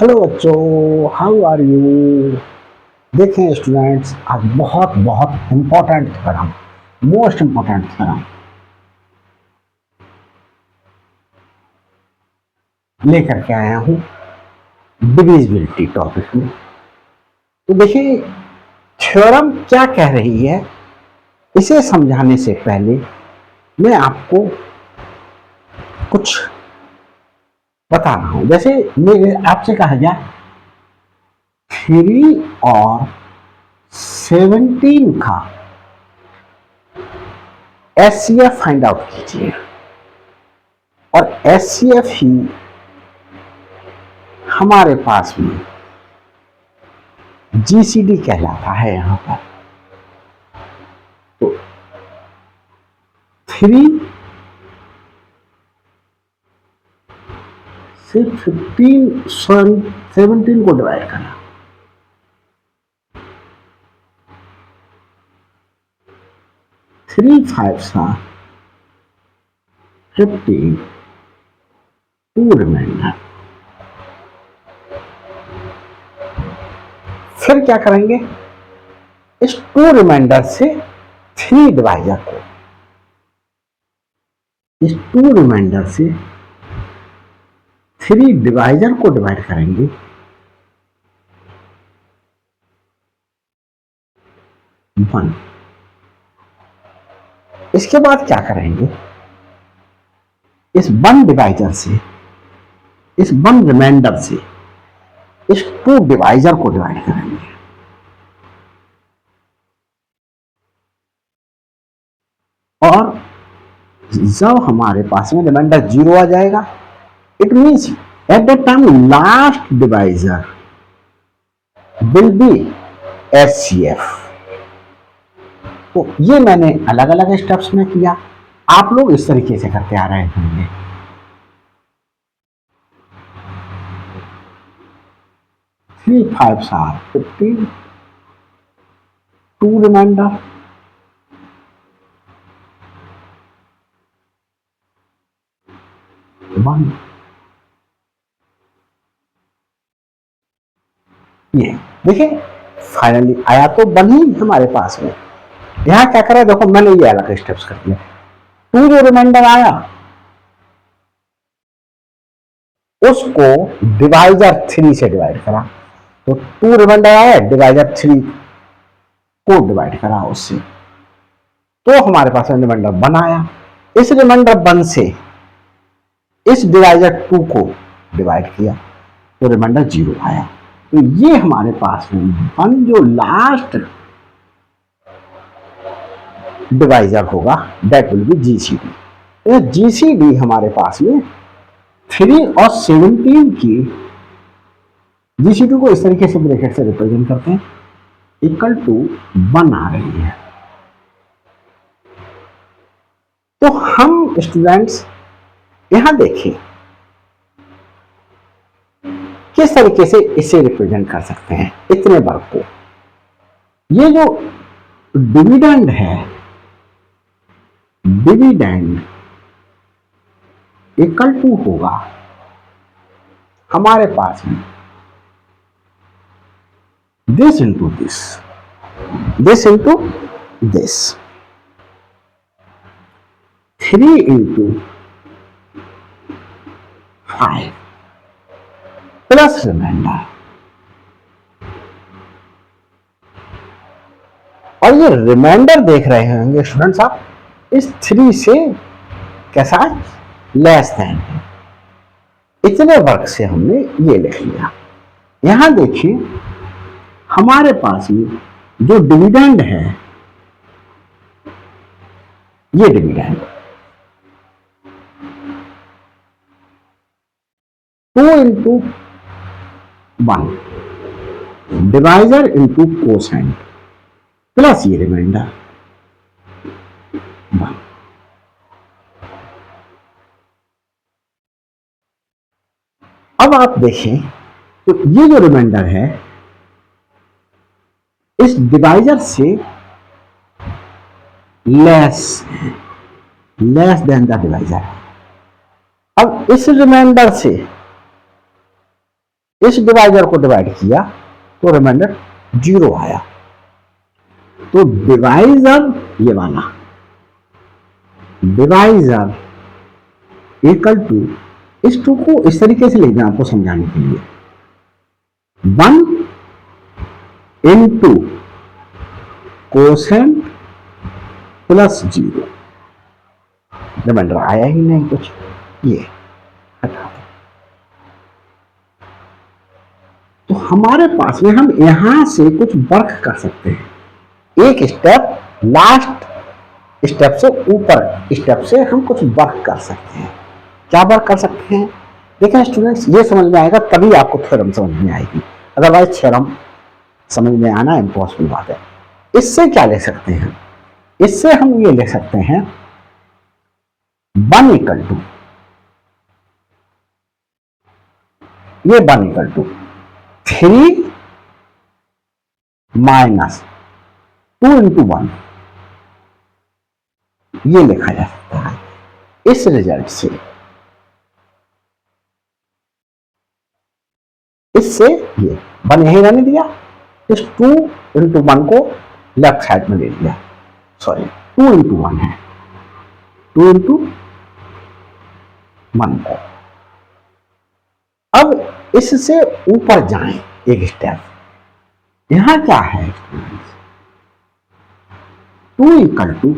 Hello बच्चों, how are you. देखें students, आज बहुत बहुत important theorem, most important theorem लेकर के आया हूँ डिविजिबिलिटी टॉपिक में। तो देखिए थ्योरम क्या कह रही है, इसे समझाने से पहले मैं आपको कुछ बता रहा हूँ। जैसे मेरे आपसे कहा गया 3 और 17 का एचसीएफ फाइंड आउट कीजिए, और एचसीएफ ही हमारे पास में जीसीडी कहलाता है। यहां पर तो 3 से 17 को डिवाइड करना, 3 5 15, 2 रिमाइंडर। फिर क्या करेंगे, इस 2 रिमाइंडर से 3 डिवाइजर को, इस 2 रिमाइंडर से 3 डिवाइजर को डिवाइड करेंगे 1। इसके बाद क्या करेंगे, इस 1 डिवाइजर से, इस 1 रिमाइंडर से इस 2 डिवाइजर को डिवाइड करेंगे, और जब हमारे पास में रिमाइंडर 0 आ जाएगा, it means at the time last divisor will be HCF. तो ये मैंने अलग अलग स्टेप्स में किया, आप लोग इस तरीके से करते आ रहे होंगे। Three 5 15, 2 reminder, one. ये देखिए फाइनली आया तो 1 ही हमारे पास में। यहां क्या करा, देखो मैंने ये अलग स्टेप्स कर दिया। 2 जो रिमाइंडर आया उसको डिवाइजर 3 से डिवाइड करा, तो 2 रिमाइंडर आया, डिवाइजर 3 को डिवाइड करा उससे, तो हमारे पास में रिमाइंडर 1 आया। इस रिमाइंडर 1 से इस डिवाइजर 2 को डिवाइड किया तो रिमाइंडर 0 आया। तो ये हमारे पास में 1 जो लास्ट डिवाइजर होगा that will be GCD. GCD हमारे पास में 3 और 17 की जीसीडी को इस तरीके से ब्रैकेट से रिप्रेजेंट करते हैं, इक्वल टू 1 आ रही है। तो हम स्टूडेंट्स यहां देखें किस तरीके से इसे रिप्रेजेंट कर सकते हैं इतने वर्ग को। ये जो डिविडेंड है, डिविडेंड इक्वल टू होगा हमारे पास में this into this, this into this, 3 into 5 plus reminder. और ये रिमाइंडर देख रहे होंगे स्टूडेंट्स आप, इस 3 से कैसा लेस देन, इतने वर्ग से हमने ये लिख लिया। यहां देखिए हमारे पास में जो डिविडेंड है, ये dividend 2 into 1 divisor into quotient plus ये रिमाइंडर 1। अब आप देखें तो ये जो रिमाइंडर है इस डिवाइजर से लेस देन द डिवाइजर। अब इस रिमाइंडर से इस डिवाइजर को डिवाइड किया तो रिमाइंडर 0 आया। तो डिवाइजर ये वाला डिवाइजर इक्वल टू, इस 2 को इस तरीके से लिख दें आपको समझाने के लिए, 1 इंटू कोसेंट प्लस 0। रिमाइंडर आया ही नहीं कुछ, ये हटा दो। तो हमारे पास में हम यहां से कुछ वर्क कर सकते हैं, एक स्टेप लास्ट स्टेप से ऊपर स्टेप से हम कुछ वर्क कर सकते हैं। क्या वर्क कर सकते हैं? देखिए स्टूडेंट्स, ये समझ में आएगा तभी आपको थ्योरम समझ में आएगी, अदरवाइज थ्योरम समझ में आना इम्पॉसिबल बात है। इससे क्या ले सकते हैं? इससे हम ये ले सकते हैं 1 इक्वल टू, ये 1 इक्वल टू 3 माइनस 2 इंटू 1, ये लिखा जा सकता है। इस रिजल्ट से, इससे ये 1 यही रहने दिया, इस 2 इंटू 1 को लेफ्ट साइड में ले लिया, सॉरी 2 इंटू 1 है, 2 इंटू 1 को। अब इससे ऊपर जाएं एक स्टेप, यहां क्या है? 2 इक्वल टू,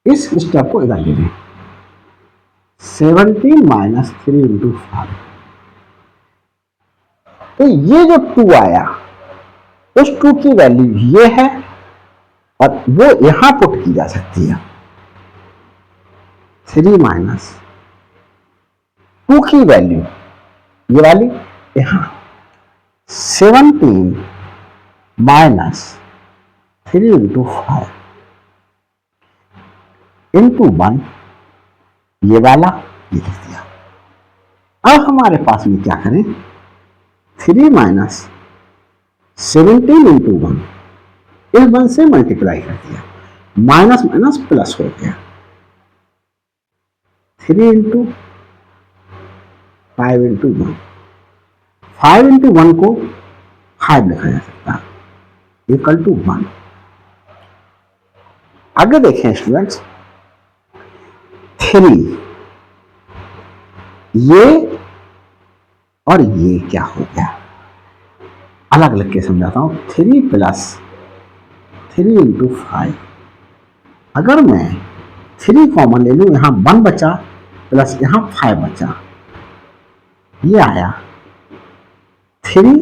इस स्टेप को इधर ले लें, 17 माइनस 3 इंटू 5। तो ये जो 2 आया, उस 2 की वैल्यू ये है और वो यहां पुट की जा सकती है, 3 माइनस 2 की वैल्यू ये वाली यहां, 17 माइनस 3 इंटू 5 इंटू 1, ये वाला ये लिख दिया। अब हमारे पास में क्या करें? 3 माइनस 17 इंटू 1, इस 1 से मल्टीप्लाई कर दिया, माइनस माइनस प्लस हो गया, 3 इंटू 5 इंटू 1, 5 इंटू 1 को 5 लिखा जा सकता है, इक्वल टू 1। आगे देखें स्टूडेंट्स, 3, ये और ये क्या हो गया, अलग अलग के समझाता हूं। 3 प्लस 3 इंटू 5, अगर मैं 3 कॉमन ले लूं, यहां 1 बचा प्लस यहां 5 बचा, ये आया 3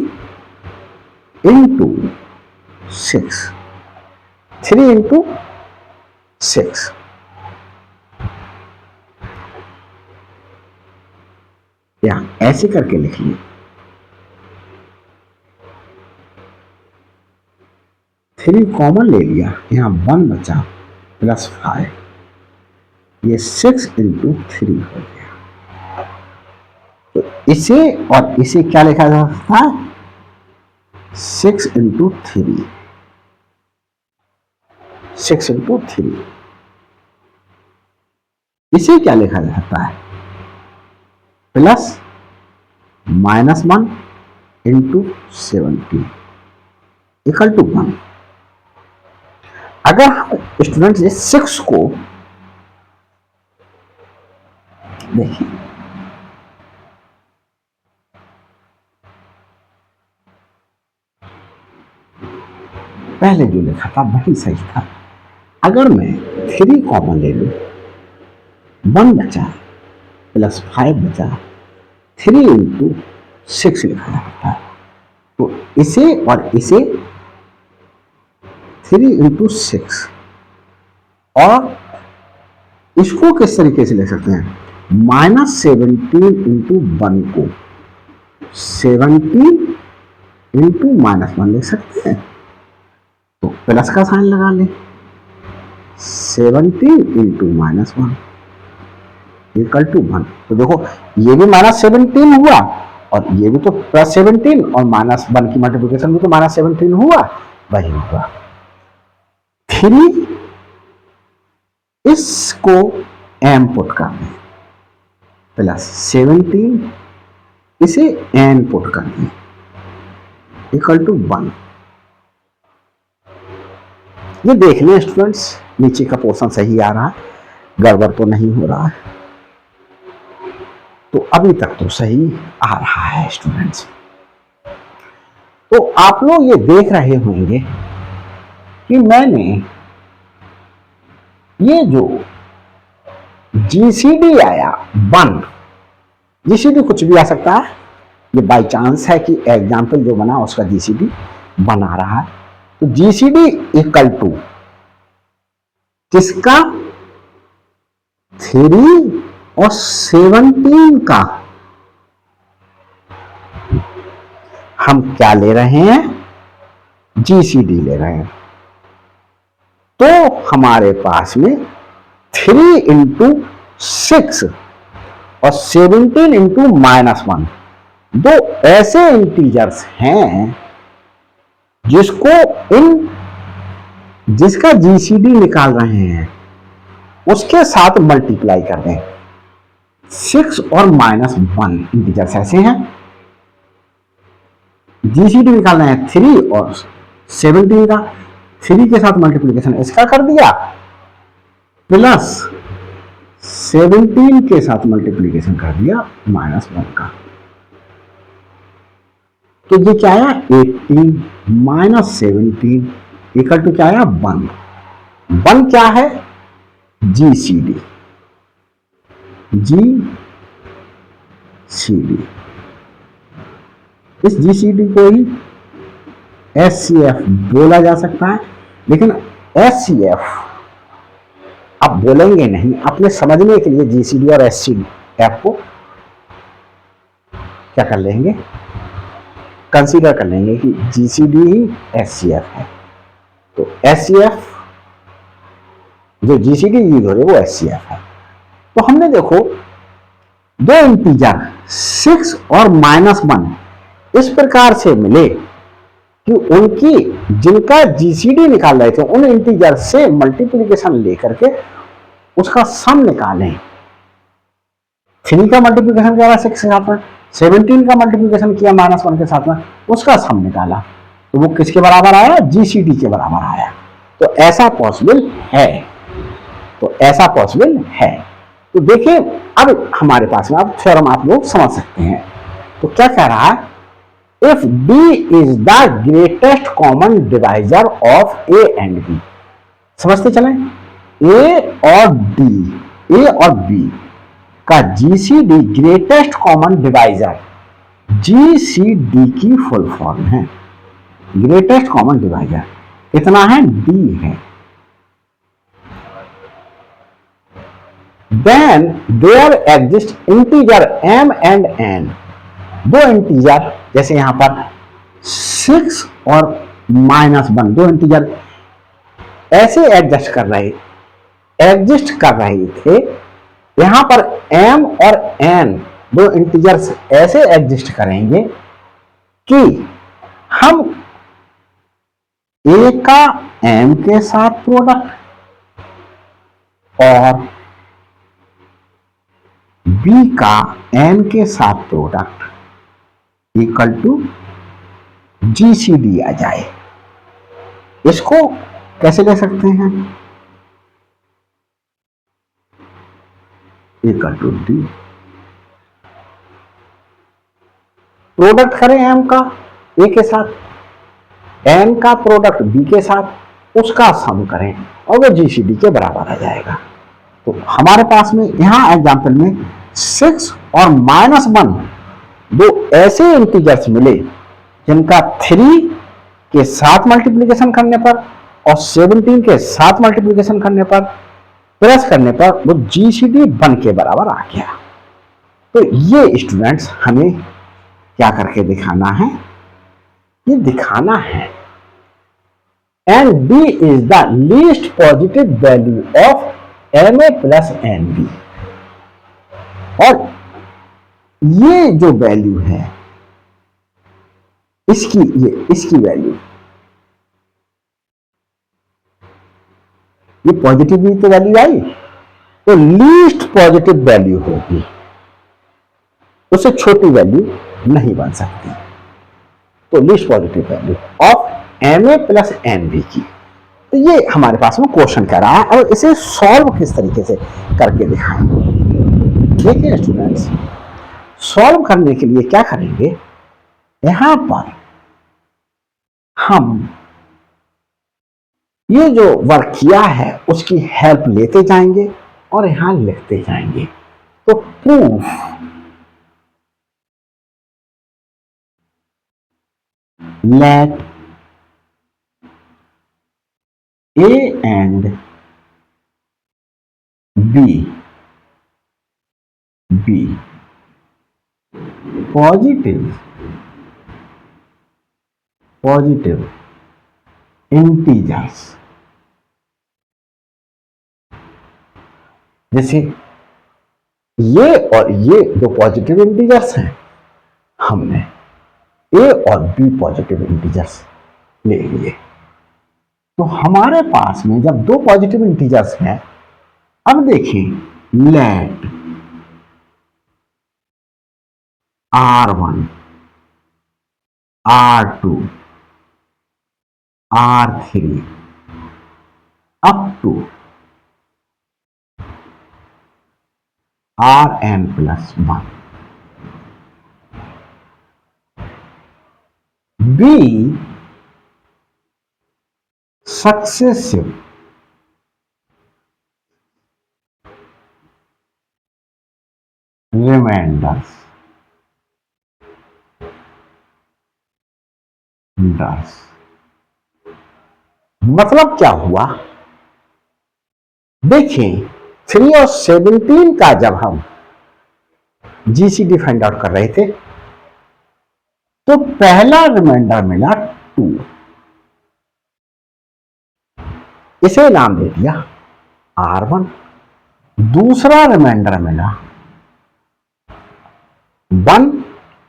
इंटू 6, 3 इंटू 6, या ऐसे करके लिख लिए, 3 कॉमन ले लिया, यहां 1 बचा प्लस 5, ये 6 इंटू 3 हो गया। तो इसे और इसे क्या लिखा जा सकता है? 6 इंटू 3, 6 इंटू 3, इसे क्या लिखा जा सकता है? Plus minus 1 into 17 equal to 1। अगर हम स्टूडेंट्स इस 6 को देखिए, पहले जो लिखा था वही सही था। अगर मैं 3 कॉमन ले लूं, 1 बचा प्लस 5 बचा, 3 इंटू 6 लिखा जाता है। तो इसे और इसे 3 इंटू 6, और इसको किस तरीके से लिख सकते हैं? माइनस 17 इंटू 1 को 17 इंटू माइनस 1 लिख सकते हैं। तो प्लस का साइन लगा लें, 17 इंटू माइनस 1 इक्वल टू 1। तो देखो ये भी माइनस 17 हुआ और ये भी तो प्लस 17, और माइनस 1 की मल्टीप्लिकेशन भी तो माइनस 17 हुआ, वही होगा। 3 इसको m पुट कर दें, प्लस 17 इसे n पुट कर दें इक्वल टू 1। ये देख लें स्टूडेंट्स, नीचे का पोर्शन सही आ रहा है, गड़बड़ तो नहीं हो रहा है। तो अभी तक तो सही आ रहा है स्टूडेंट्स। तो आप लोग ये देख रहे होंगे कि मैंने ये जो जीसीडी आया 1, जीसीडी कुछ भी आ सकता है, ये बाय चांस है कि एग्जाम्पल जो बना उसका जीसीडी बना रहा है। तो जीसीडी इक्वल टू किसका, 3 और 17 का हम क्या ले रहे हैं, जीसीडी ले रहे हैं। तो हमारे पास में 3 इंटू 6 और 17 इंटू -1 दो ऐसे इंटीजर्स हैं जिसका जीसीडी निकाल रहे हैं, उसके साथ मल्टीप्लाई कर दें। 6 और -1 इंटीजर्स ऐसे हैं, जीसीडी निकालना है 3 और 17 का, 3 के साथ मल्टीप्लीकेशन इसका कर दिया, प्लस 17 के साथ मल्टीप्लीकेशन कर दिया -1 का। तो ये क्या आया, 18 - 17 इक्वल टू क्या आया, 1। 1 क्या है, जीसीडी। इस जीसीडी को ही एचसीएफ बोला जा सकता है, लेकिन एचसीएफ आप बोलेंगे नहीं, अपने समझने के लिए जीसीडी और एचसीएफ को क्या कर लेंगे, कंसीडर कर लेंगे कि जीसीडी ही एचसीएफ है। तो एचसीएफ जो जीसीडी यूज हो रही है वो एचसीएफ है। तो हमने देखो दो इंटीजर 6 और -1 इस प्रकार से मिले कि उनकी जिनका जीसीडी निकाल रहे थे उन इंटीजर से मल्टीप्लिकेशन लेकर के उसका सम निकालें। 3 का मल्टीप्लिकेशन किया 6 के साथ में, 17 का मल्टीप्लिकेशन किया -1 के साथ में, उसका सम निकाला, तो वो किसके बराबर आया, जीसीडी के बराबर आया। तो ऐसा पॉसिबल है, तो देखिए अब हमारे पास में अब थ्योरम आप लोग समझ सकते हैं। तो क्या कह रहा है, if B is the greatest common divisor of A and B, समझते चलें, A और B का GCD greatest common divisor, GCD की फुल फॉर्म है, ग्रेटेस्ट कॉमन डिवाइजर कितना है, D है। Then there exist integer m and n, दो इंटीजर जैसे यहां पर 6 और -1 दो इंटीजर ऐसे एग्जिस्ट कर रहे थे, यहां पर m और n दो इंटीजर्स ऐसे एग्जिस्ट करेंगे कि हम a का m के साथ प्रोडक्ट और b का n के साथ प्रोडक्ट इक्वल टू जीसीडी आ जाए। इसको कैसे ले सकते हैं, इक्वल टू डी, प्रोडक्ट करें m का a के साथ, n का प्रोडक्ट b के साथ, उसका सम करें और वो जीसीडी के बराबर आ जाएगा। तो हमारे पास में यहां एग्जांपल में 6 और -1 दो ऐसे इंटीजर्स मिले जिनका 3 के साथ मल्टीप्लिकेशन करने पर और 17 के साथ मल्टीप्लिकेशन करने पर प्लस करने पर वो जीसीडी 1 के बराबर आ गया। तो ये स्टूडेंट्स हमें क्या करके दिखाना है, ये दिखाना है and B is the least positive value of MA plus NB, और ये जो वैल्यू है इसकी वैल्यू, ये पॉजिटिव भी तो वैल्यू आई, तो लीस्ट पॉजिटिव वैल्यू होगी, उससे छोटी वैल्यू नहीं बन सकती। तो least positive value of Na plus Nb की। तो ये हमारे पास में क्वेश्चन कह रहा है और इसे सॉल्व किस तरीके से करके दिखाएंगे। देखिए स्टूडेंट्स, सॉल्व करने के लिए क्या करेंगे, यहां पर हम ये जो वर्क किया है उसकी हेल्प लेते जाएंगे और यहां लिखते जाएंगे। तो proof late A and B be positive integers। जैसे ये और ये दो पॉजिटिव इंटीजर्स हैं, हमने A और B पॉजिटिव इंटीजर्स ले लिए। तो हमारे पास में जब दो पॉजिटिव इंटीजर्स हैं, अब देखिए let R1 R2 R3 up to Rn plus 1 be successive remainders मतलब क्या हुआ, देखिए 3 और 17 का जब हम जीसीडी फाइंड आउट कर रहे थे तो पहला रिमाइंडर मिला 2, इसे नाम दे दिया R1। दूसरा रिमाइंडर मिला 1,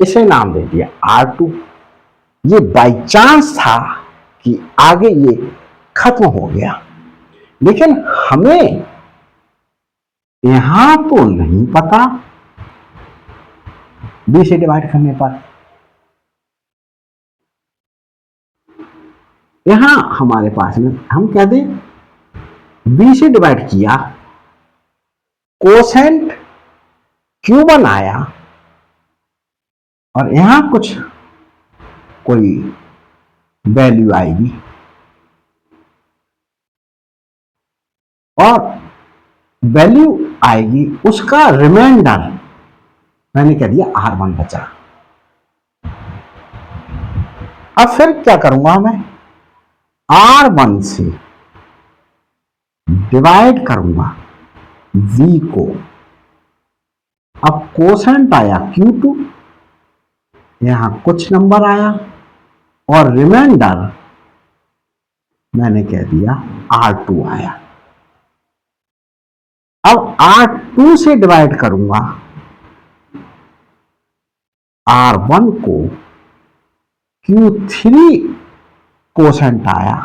इसे नाम दे दिया R2। ये बाय चांस था कि आगे ये खत्म हो गया, लेकिन हमें यहां तो नहीं पता B से डिवाइड करने पर। यहां हमारे पास में हम कह दें B से डिवाइड किया, कोसेंट Q1 आया और यहां कुछ कोई वैल्यू आएगी और वैल्यू आएगी, उसका रिमाइंडर मैंने कह दिया R1 बचा। अब फिर क्या करूंगा, मैं R1 से डिवाइड करूंगा V को। अब कोसेंट आया Q2, यहां कुछ नंबर आया और रिमाइंडर मैंने कह दिया R2 आया। अब R2 से डिवाइड करूंगा R1 को, Q3 कोसेंट आया,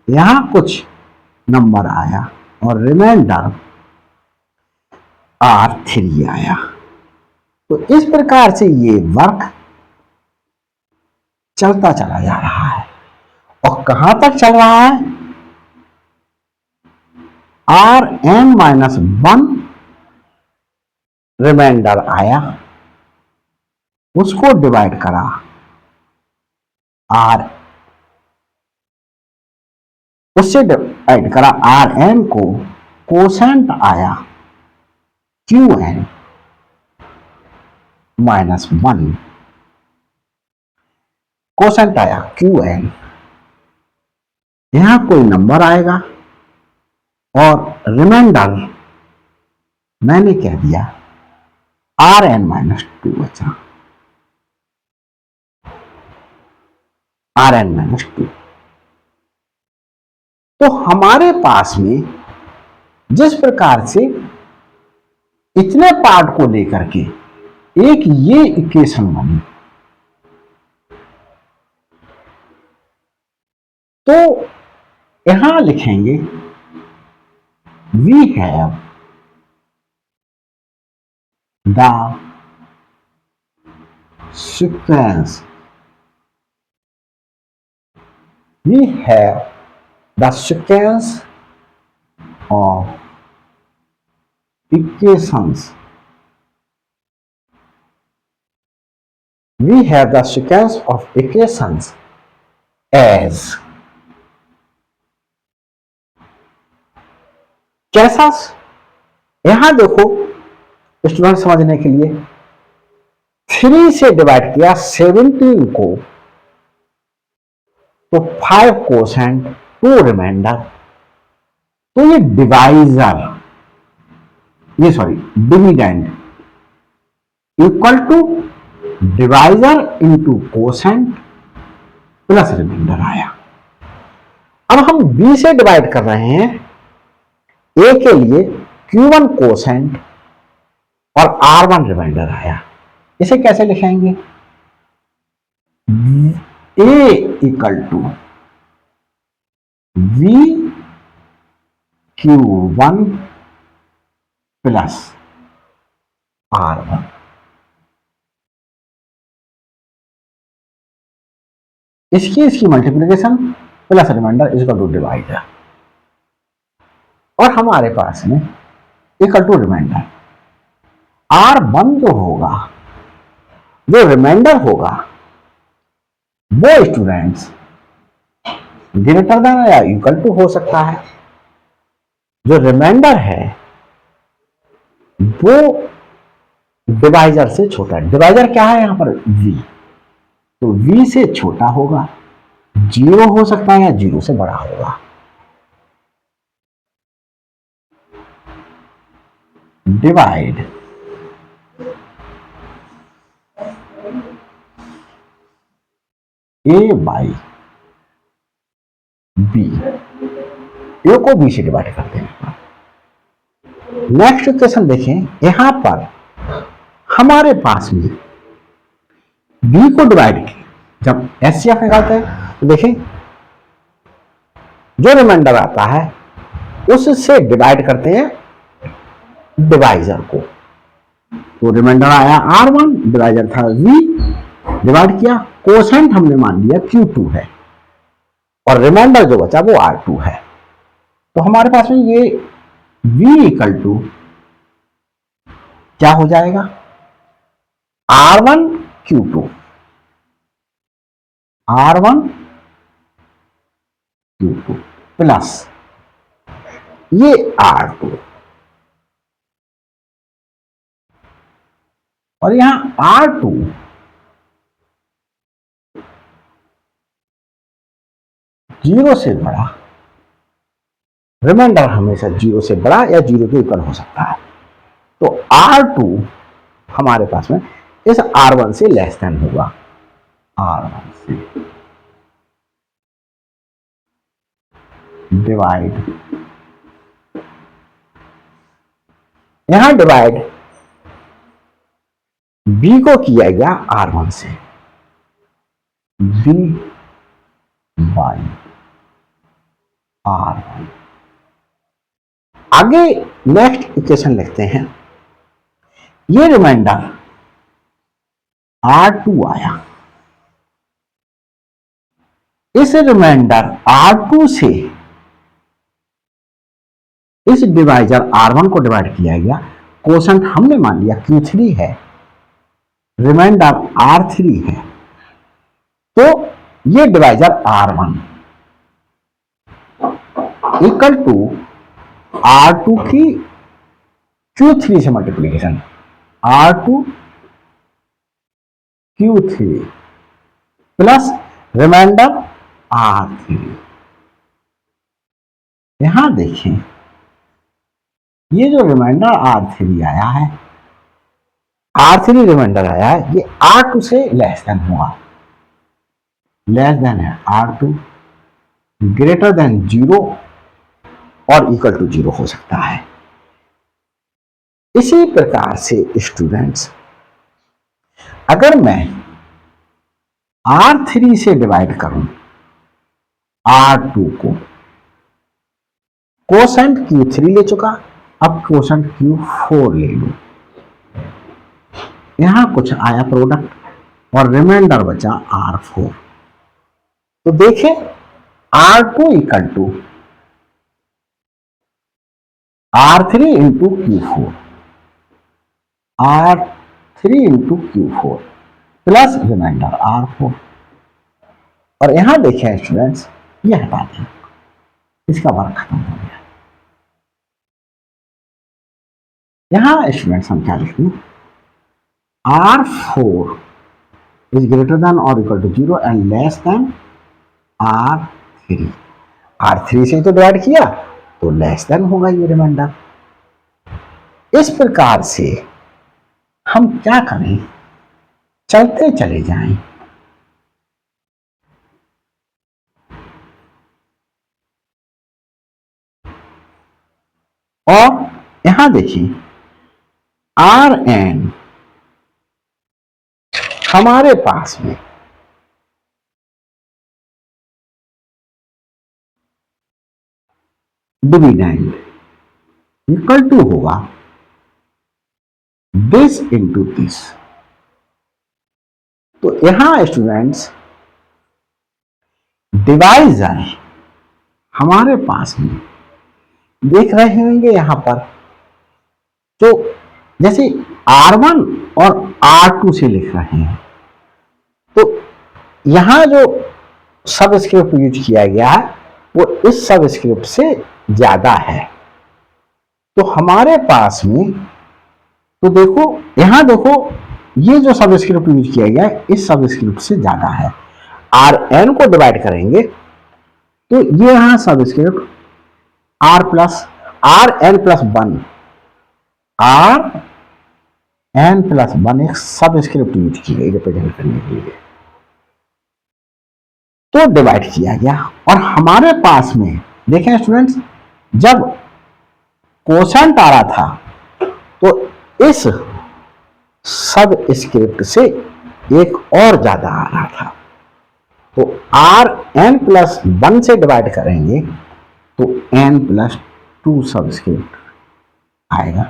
यहां कुछ नंबर आया और रिमाइंडर R3 आया। तो इस प्रकार से ये वर्क चलता चला जा रहा है और कहां तक चल रहा है, Rn-1 रिमाइंडर आया, उसको डिवाइड करा उससे डिवाइड करा Rn को, कोसेंट आया Qn-1, कोसेंट आया Qn, यहां कोई नंबर आएगा और रिमाइंडर मैंने कह दिया Rn-2 बचा, Rn-2। तो हमारे पास में जिस प्रकार से इतने पार्ट को लेकर के एक ये इक्वेशन बनी, तो यहां लिखेंगे we have the sequence. We have the sequence of equations. We have the sequence of equations as कैसा? यहां देखो स्टूडेंट समझने के लिए 3 से डिवाइड किया 17 को, तो 5 कोसेंट 2 रिमाइंडर, तो ये डिवाइजर, ये sorry dividend equal to divisor into quotient plus reminder आया। अब हम b से डिवाइड कर रहे हैं, a के लिए q1 कोसेंट और r1 रिमाइंडर आया। इसे कैसे लिखेंगे? a equal to v q1 plus r1। इसकी multiplication plus reminder equal to divider, और हमारे पास में इक्वल टू रिमाइंडर r1 जो होगा, जो रिमाइंडर होगा वो स्टूडेंट्स ग्रेटर देन या इक्वल टू हो सकता है। जो रिमाइंडर है वो डिवाइजर से छोटा है। डिवाइजर क्या है यहां पर? v, तो v से छोटा होगा, 0 हो सकता है या 0 से बड़ा होगा। Divide a by b, a को b से डिवाइड करते हैं। नेक्स्ट इक्वेशन देखें, यहां पर हमारे पास में b को डिवाइड किया, जब एचसीएफ निकालते हैं तो देखें जो रिमाइंडर आता है उससे डिवाइड करते हैं डिवाइजर को, तो रिमाइंडर आया r1, डिवाइजर था v, डिवाइड किया, कोसेंट हमने मान लिया q2 है और रिमाइंडर जो बचा वो r2 है। तो हमारे पास में ये v इक्वल टू क्या हो जाएगा? r1 q2, r1 q2 plus ये r2, और यहां r2 0 से बड़ा, रिमाइंडर हमेशा 0 से बड़ा या 0 के इक्वल हो सकता है, तो r2 हमारे पास में इस r1 से लेस देन होगा, r1 से डिवाइड, यहां डिवाइड b को किया गया r1 से, b बाई r1। आगे नेक्स्ट इक्वेशन लिखते हैं, ये रिमाइंडर r2 आया, इस रिमाइंडर r2 से इस डिवाइजर r1 को डिवाइड किया गया, कोसेंट हमने मान लिया q3 है, रिमाइंडर r3 है, तो ये divisor r1 equal to r2 की q3 से multiplication, r2 q3 plus remainder r3। यहां देखें ये जो रिमाइंडर r3 आया है, r3 रिमाइंडर आया है, ये r2 से लेस देन हुआ, लेस देन है r2, ग्रेटर देन 0 और इक्वल टू 0 हो सकता है। इसी प्रकार से स्टूडेंट्स अगर मैं r3 से डिवाइड करूं r2 को, कोसेंट q3 ले चुका, अब कोसेंट q4 ले लूं, यहां कुछ आया प्रोडक्ट, और रिमाइंडर बचा R4। तो देखें R2 equal to R3 into Q4, R3 into Q4 plus reminder R4। और यहां देखें स्टूडेंट्स, ये हटा दें, इसका वर्क खत्म हो गया। यहां स्टूडेंट्स हम क्या लिखते हैं, R4 इज ग्रेटर देन और equal to 0 and less than R3। R3 से तो डिवाइड किया तो लेस देन होगा ये रिमाइंडर। इस प्रकार से हम क्या करें, चलते चले जाएं। और यहां देखिए Rn हमारे पास में डिविडेंड इक्वल टू होगा दिस इंटू दिस। तो यहां स्टूडेंट्स डिवाइजर हमारे पास में देख रहे होंगे, यहां पर तो जैसे R1 और R2 से लिख रहे हैं, तो यहां जो सबस्क्रिप्ट यूज किया गया है वो इस सबस्क्रिप्ट से ज्यादा है। तो हमारे पास में, तो देखो यहां देखो, ये जो सबस्क्रिप्ट यूज किया गया है इस सबस्क्रिप्ट से ज्यादा है। Rn को डिवाइड करेंगे तो ये यहां सबस्क्रिप्ट Rn+1, Rn+1 एक सबस्क्रिप्ट यूज की गई रिप्रेजेंट करने के लिए, तो डिवाइड किया गया। और हमारे पास में देखें स्टूडेंट्स, जब कोशेंट आ रहा था तो इस सब स्क्रिप्ट से एक और ज्यादा आ रहा था। तो Rn+1 से डिवाइड करेंगे तो n+2 सबस्क्रिप्ट आएगा।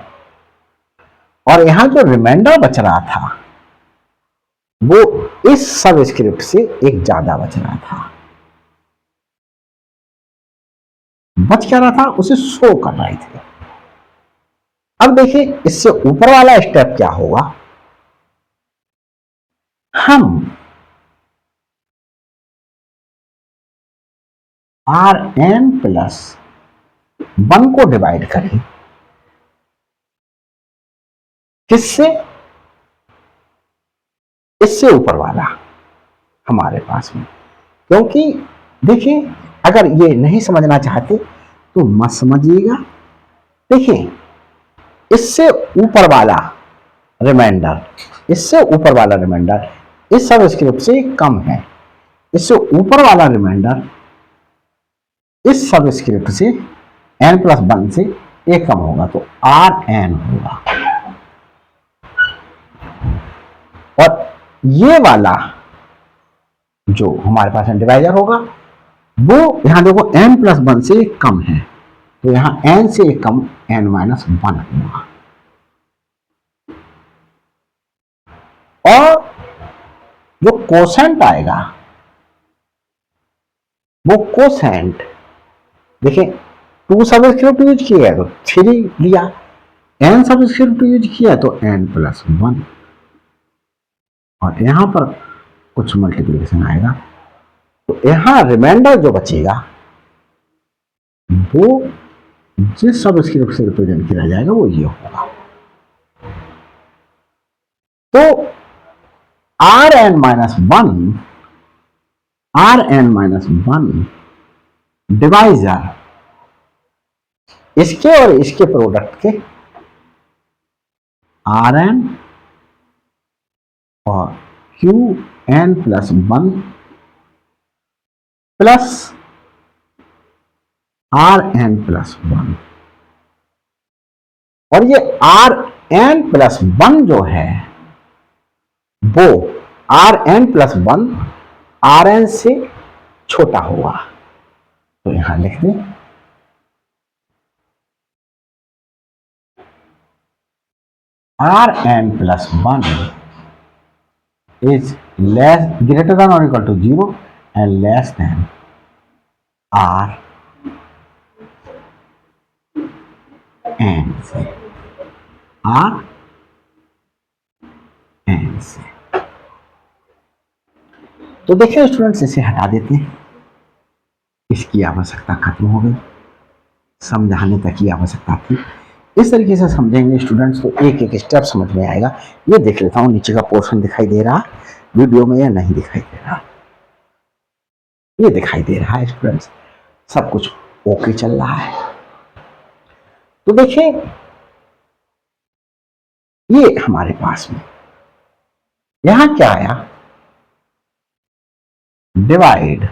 और यहां जो रिमाइंडर बच रहा था वो इस सबस्क्रिप्ट से एक ज्यादा बच रहा था। बच क्या रहा था, उसे शो कर रहे थे। अब देखिए इससे ऊपर वाला स्टेप क्या होगा, हम Rn+1 को डिवाइड करें किससे, इससे ऊपर वाला हमारे पास में। क्योंकि देखिए अगर ये नहीं समझना चाहते तो मत समझिएगा। देखिए इससे ऊपर वाला रिमाइंडर, इससे ऊपर वाला रिमाइंडर इस सबस्क्रिप्ट से कम है, इससे ऊपर वाला रिमाइंडर इस सबस्क्रिप्ट से n+1 से एक कम होगा, तो Rn होगा। और ये वाला जो हमारे पास डिवाइजर होगा वो यहां देखो n+1 से कम है, तो यहां n से कम n-1 होगा। और जो कोसेंट आएगा वो कोसेंट देखिए 2 सबस्क्रिप्ट यूज किया तो 3 लिया, n सबस्क्रिप्ट यूज किया तो n+1, और यहां पर कुछ मल्टीप्लिकेशन आएगा। तो यहां रिमाइंडर जो बचेगा वो जिस सबस्क्रिप्ट से रिप्रेजेंट किया जाएगा वो ये होगा। तो Rn-1 डिवाइजर इसके और इसके प्रोडक्ट के Rn और Qn+1 प्लस Rn+1, और ये Rn+1 जो है वो Rn+1 Rn से छोटा होगा। तो यहां लिख दें Rn+1 is less greater than और equal to 0 and less than R N से, आर एन से। तो देखिए स्टूडेंट्स, इसे हटा देते हैं, इसकी आवश्यकता खत्म हो गई, समझाने तक की आवश्यकता थी। इस तरीके से समझेंगे स्टूडेंट्स तो एक एक स्टेप समझ में आएगा। ये देख लेता हूँ नीचे का पोर्शन दिखाई दे रहा वीडियो में या नहीं दिखाई दे रहा। ये दिखाई दे रहा है स्टूडेंट्स, सब कुछ ओके चल रहा है। तो देखिए ये हमारे पास में यहां क्या आया, डिवाइड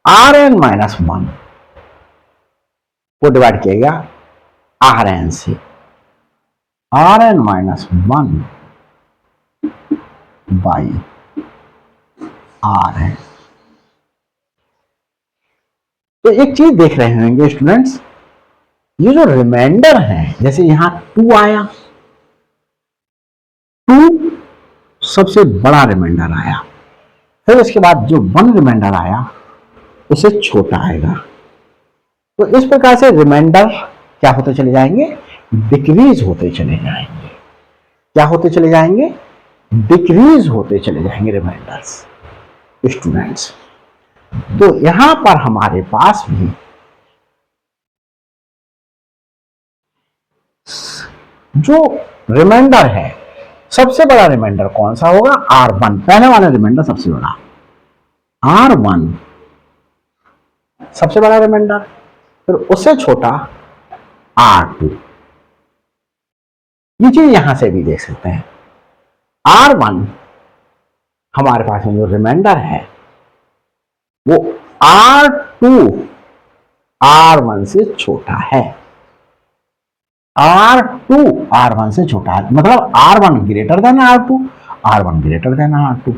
आर एन माइनस 1 को डिवाइड किया गया आर एन से, R N minus 1 by R N. तो एक चीज देख रहे होंगे स्टूडेंट्स, ये जो रिमाइंडर है, जैसे यहां 2 आया, 2 सबसे बड़ा रिमाइंडर आया, फिर उसके बाद जो 1 रिमाइंडर आया उससे छोटा आएगा। तो इस प्रकार से रिमाइंडर क्या होते चले जाएंगे, डिक्रीज होते चले जाएंगे। क्या होते चले जाएंगे, डिक्रीज होते चले जाएंगे रिमाइंडर्स स्टूडेंट्स। तो यहां पर हमारे पास भी जो रिमाइंडर है, सबसे बड़ा रिमाइंडर कौन सा होगा, R1, पहले वाला रिमाइंडर सबसे बड़ा, R1 सबसे बड़ा रिमाइंडर, फिर उससे छोटा R2। ये चीज यहां से भी देख सकते हैं, R1 हमारे पास में जो रिमाइंडर है वो R2 R1 से छोटा है, R2 R1 से छोटा है, मतलब R1 greater than R2, R1 greater than R2।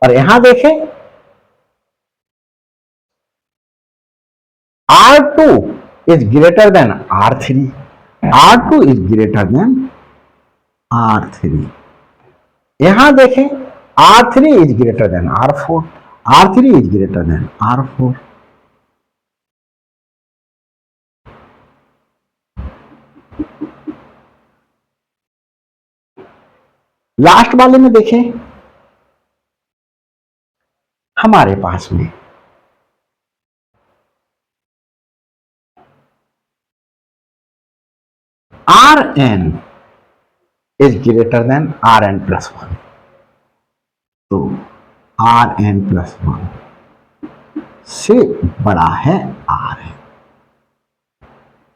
और यहां देखें R2 is greater than R3, R2 is greater than R3। यहां देखें R3 is greater than R4, R3 is greater than R4। Last वाले में देखें हमारे पास में Rn is greater than Rn plus 1, तो Rn plus 1 से बड़ा है Rn।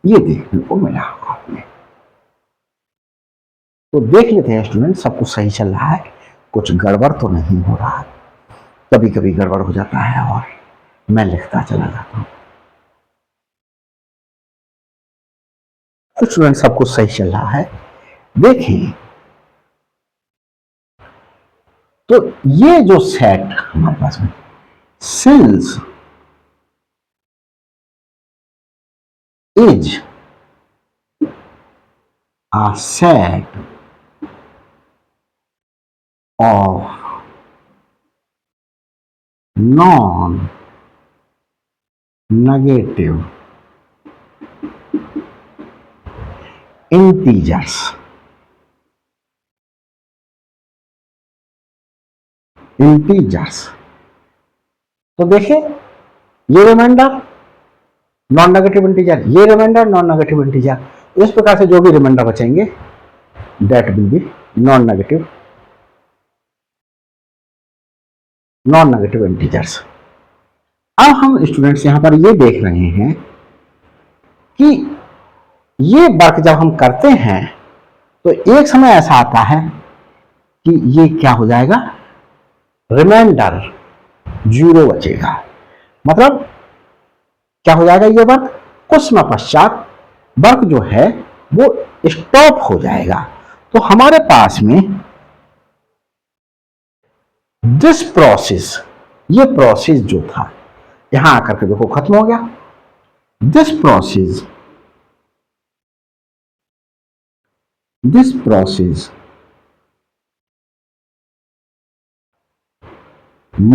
ये देखने को मिला आपने। तो देख लेते हैं स्टूडेंट, सब कुछ सही चल रहा है, कुछ गड़बड़ तो नहीं हो रहा है। कभी कभी गड़बड़ हो जाता है और मैं लिखता चला जाता हूं। तो स्टूडेंट सब कुछ सही चल रहा है। देखिए तो ये जो सेट हमारे पास में, since is a set of non-negative integers, तो देखिए ये रिमाइंडर नॉन नेगेटिव इंटीजर, ये रिमाइंडर नॉन नेगेटिव इंटीजर, इस प्रकार से जो भी रिमाइंडर बचेंगे that will be non negative integers. अब हम स्टूडेंट्स यहां पर ये देख रहे हैं कि ये वर्क जब हम करते हैं तो एक समय ऐसा आता है कि ये क्या हो जाएगा, रिमाइंडर 0 बचेगा, मतलब क्या हो जाएगा, ये वर्क कुछ समय पश्चात वर्क जो है वो स्टॉप हो जाएगा। तो हमारे पास में दिस प्रोसेस, ये प्रोसेस जो था यहां आकर के देखो खत्म हो गया। This process this process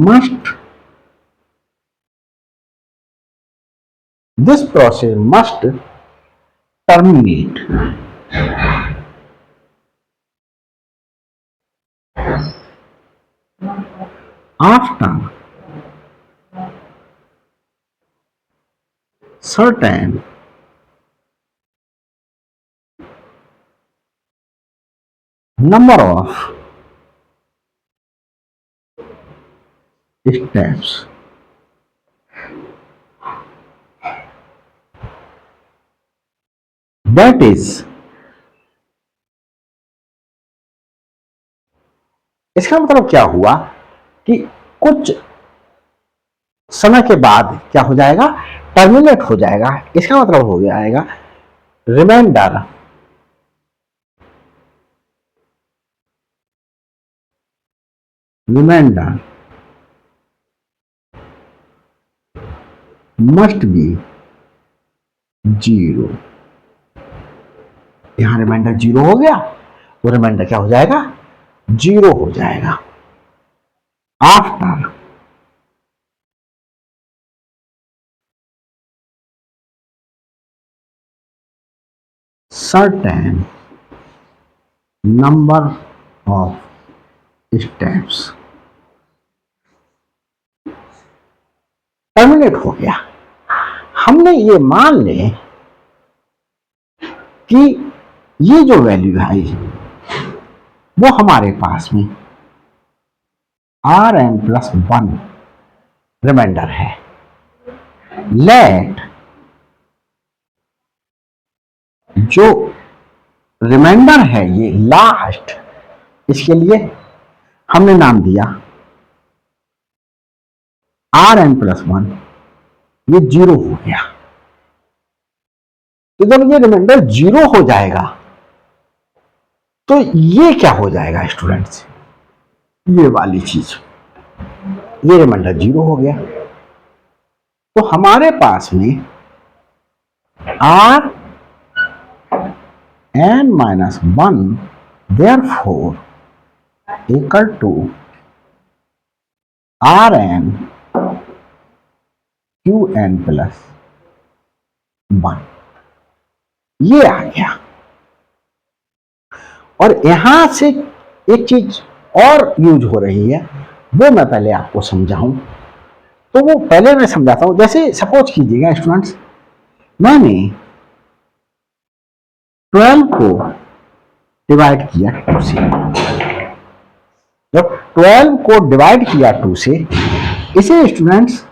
must this process must terminate after certain number of steps. That is, इसका मतलब क्या हुआ कि कुछ समय के बाद क्या हो जाएगा, टर्मिनेट हो जाएगा। इसका मतलब हो जाएगा reminder reminder must be zero. यहां रिमाइंडर जीरो हो गया तो रिमाइंडर क्या हो जाएगा, जीरो हो जाएगा। After certain number of steps terminate हो गया। हमने ये मान ले कि ये जो वैल्यू है वो हमारे पास में R N plus one reminder है। लेट जो रिमाइंडर है ये लास्ट, इसके लिए हमने नाम दिया आर एन प्लस वन, ये जीरो हो गया। तो जब ये रिमाइंडर जीरो हो जाएगा तो ये क्या हो जाएगा स्टूडेंट्स, ये वाली चीज, ये रिमाइंडर जीरो हो गया। तो हमारे पास में R N minus one therefore equal to R N Q N plus one, ये आ गया। और यहां से एक चीज और यूज हो रही है, वो मैं पहले आपको समझाऊं। तो वो पहले मैं समझाता हूं। जैसे सपोज कीजिएगा स्टूडेंट्स, मैंने 12 को डिवाइड किया 2 से। जब 12 को डिवाइड किया 2 से, इसे स्टूडेंट्स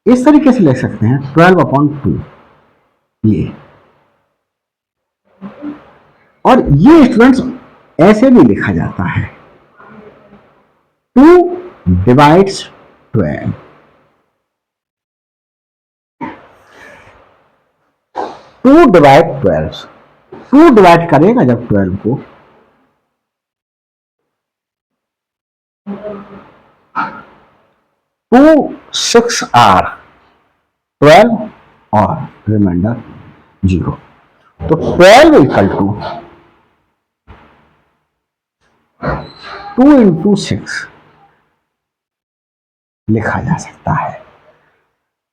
इस तरीके से लिख सकते हैं 12/2, ये। और ये स्टूडेंट्स ऐसे भी लिखा जाता है 2 डिवाइड्स 12। 2 डिवाइड 12, 2 डिवाइड करेगा जब 12 को, टू 6 आर 12 और रिमाइंडर 0। तो 12 इक्वल टू 2 इंटू 6 लिखा जा सकता है।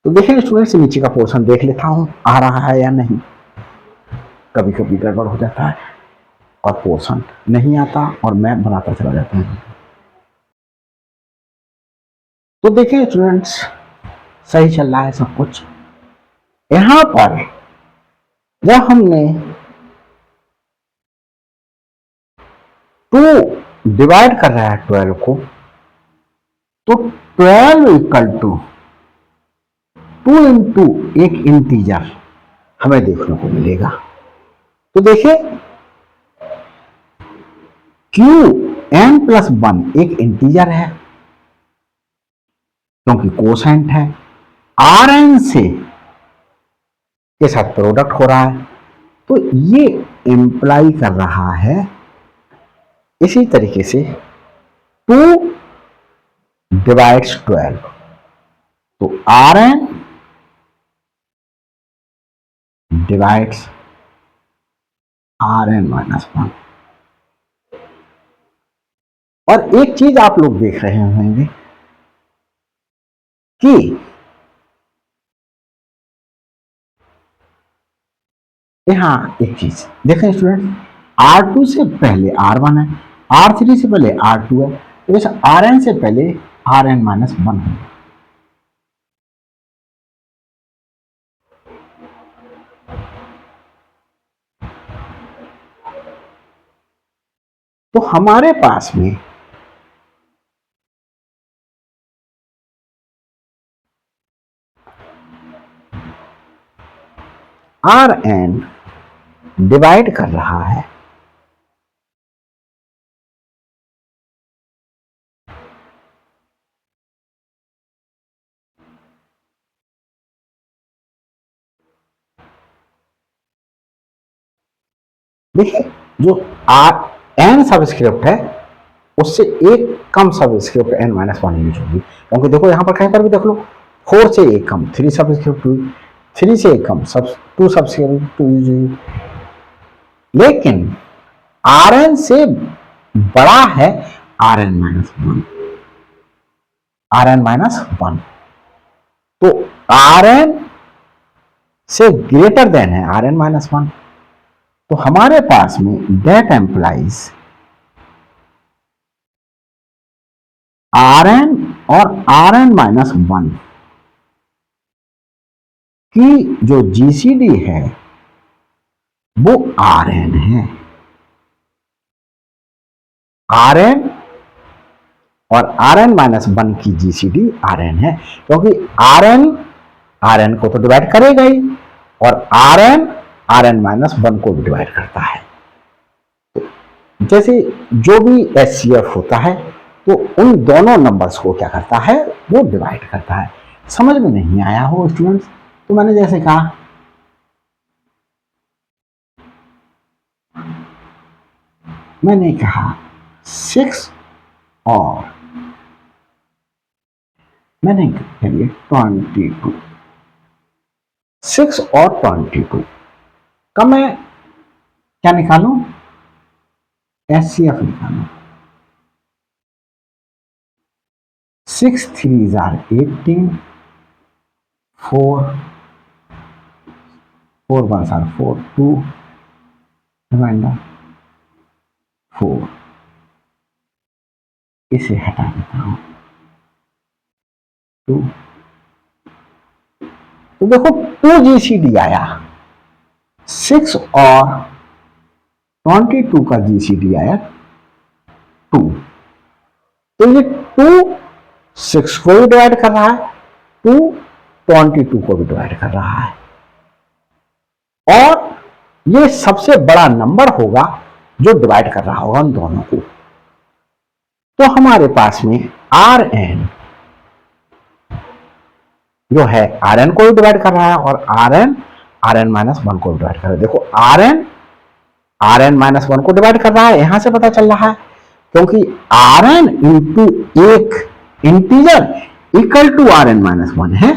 तो देखिए स्टूडेंट्स, नीचे का पोर्शन देख लेता हूं आ रहा है या नहीं। कभी कभी गड़बड़ हो जाता है और पोर्शन नहीं आता और मैं बनाता चला जाता हूं। तो देखिए स्टूडेंट्स, सही चल रहा है सब कुछ। यहां पर जब हमने 2 डिवाइड कर रहा है 12 को, तो 12 इक्वल टू 2 इंटू एक इंटीजर हमें देखने को मिलेगा। तो देखिए क्यू एन प्लस वन एक इंटीजर है क्योंकि कोसेंट है, आर एन से के साथ प्रोडक्ट हो रहा है, तो ये इंप्लाई कर रहा है इसी तरीके से 2 डिवाइड्स 12। तो आर एन डिवाइड्स Rn-1। और एक चीज आप लोग देख रहे होंगे कि यहां एक चीज देखें स्टूडेंट, R2 से पहले R1 है, R3 से पहले R2 है, तो इस Rn से पहले Rn-1 है। तो हमारे पास में Rn डिवाइड कर रहा है देखिए, जो Rn सबस्क्रिप्ट है उससे एक कम सबस्क्रिप्ट n-1 यूज होगी, क्योंकि देखो यहां पर कहीं पर भी देख लो 4 से एक कम 3 सबस्क्रिप्ट 3 से एक कम 2 सबस्क्रिप्ट यूज हुई, लेकिन Rn से बड़ा है Rn-1। Rn-1 तो Rn से ग्रेटर देन है Rn-1, तो हमारे पास में दैट एम्प्लाइज Rn और Rn-1 की जो जीसीडी है वो Rn है। Rn और Rn-1 की जीसीडी Rn है, क्योंकि Rn को तो डिवाइड करेगा ही, और Rn-1 को भी डिवाइड करता है। तो जैसे जो भी एचसीएफ होता है तो उन दोनों नंबर्स को क्या करता है, वो डिवाइड करता है। समझ में नहीं आया हो स्टूडेंट्स, तो मैंने जैसे कहा मैंने कहा 6 और मैंने करिए 22, 6 और 22 का मैं क्या निकालू, एचसीएफ निकालू। 6 3 are 18, 4 1 are 4, 2 रिमाइंडर 4, इसे हटा देता हूं 2, तो देखो 2 जीसीडी आया, 6 और 22 का जीसीडी आया 2, तो ये 2 6 को भी डिवाइड कर रहा है, 2 22 को भी डिवाइड कर रहा है, और ये सबसे बड़ा नंबर होगा जो डिवाइड कर रहा होगा उन दोनों को। तो हमारे पास में Rn जो है Rn को भी डिवाइड कर रहा है और Rn-1 को भी डिवाइड कर रहा है। देखो Rn-1 को डिवाइड कर रहा है, यहां से पता चल रहा है, क्योंकि Rn इंटू एक इंटीजर इक्वल टू Rn-1 है,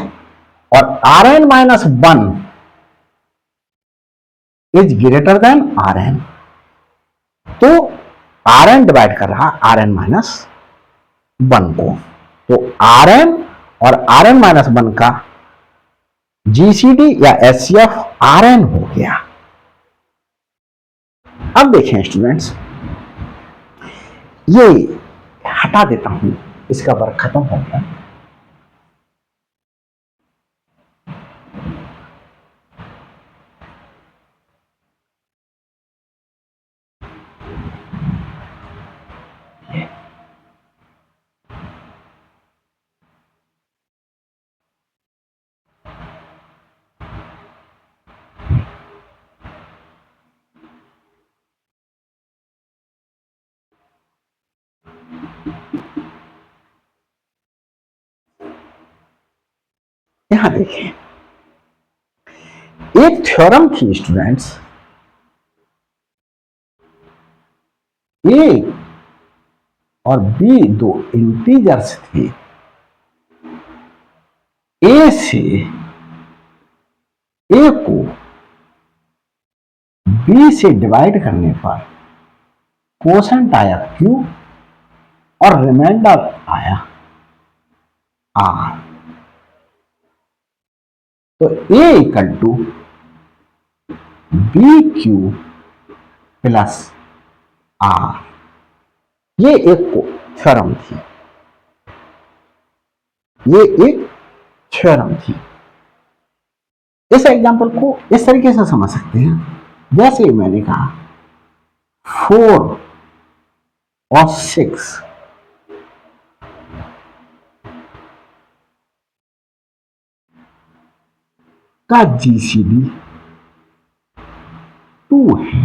और Rn-1 is greater then Rn, तो Rn डिवाइड कर रहा Rn-1 को, तो Rn और Rn-1 का जीसीडी या एचसीएफ Rn हो गया। अब देखें स्टूडेंट्स, ये हटा देता हूं, इसका वर्क खत्म हो गया। यहां देखें, एक थ्योरम थी स्टूडेंट्स, ए और बी दो इंटीजर्स थे, ए से ए को बी से डिवाइड करने पर कोसेंट आया क्यू और रिमाइंडर आया आर। तो A equal to B Q plus R, ये एक थ्योरम थी, ये एक थ्योरम थी। इस एग्जांपल को इस तरीके से समझ सकते हैं, जैसे मैंने कहा 4 और 6 का जीसीडी 2 है।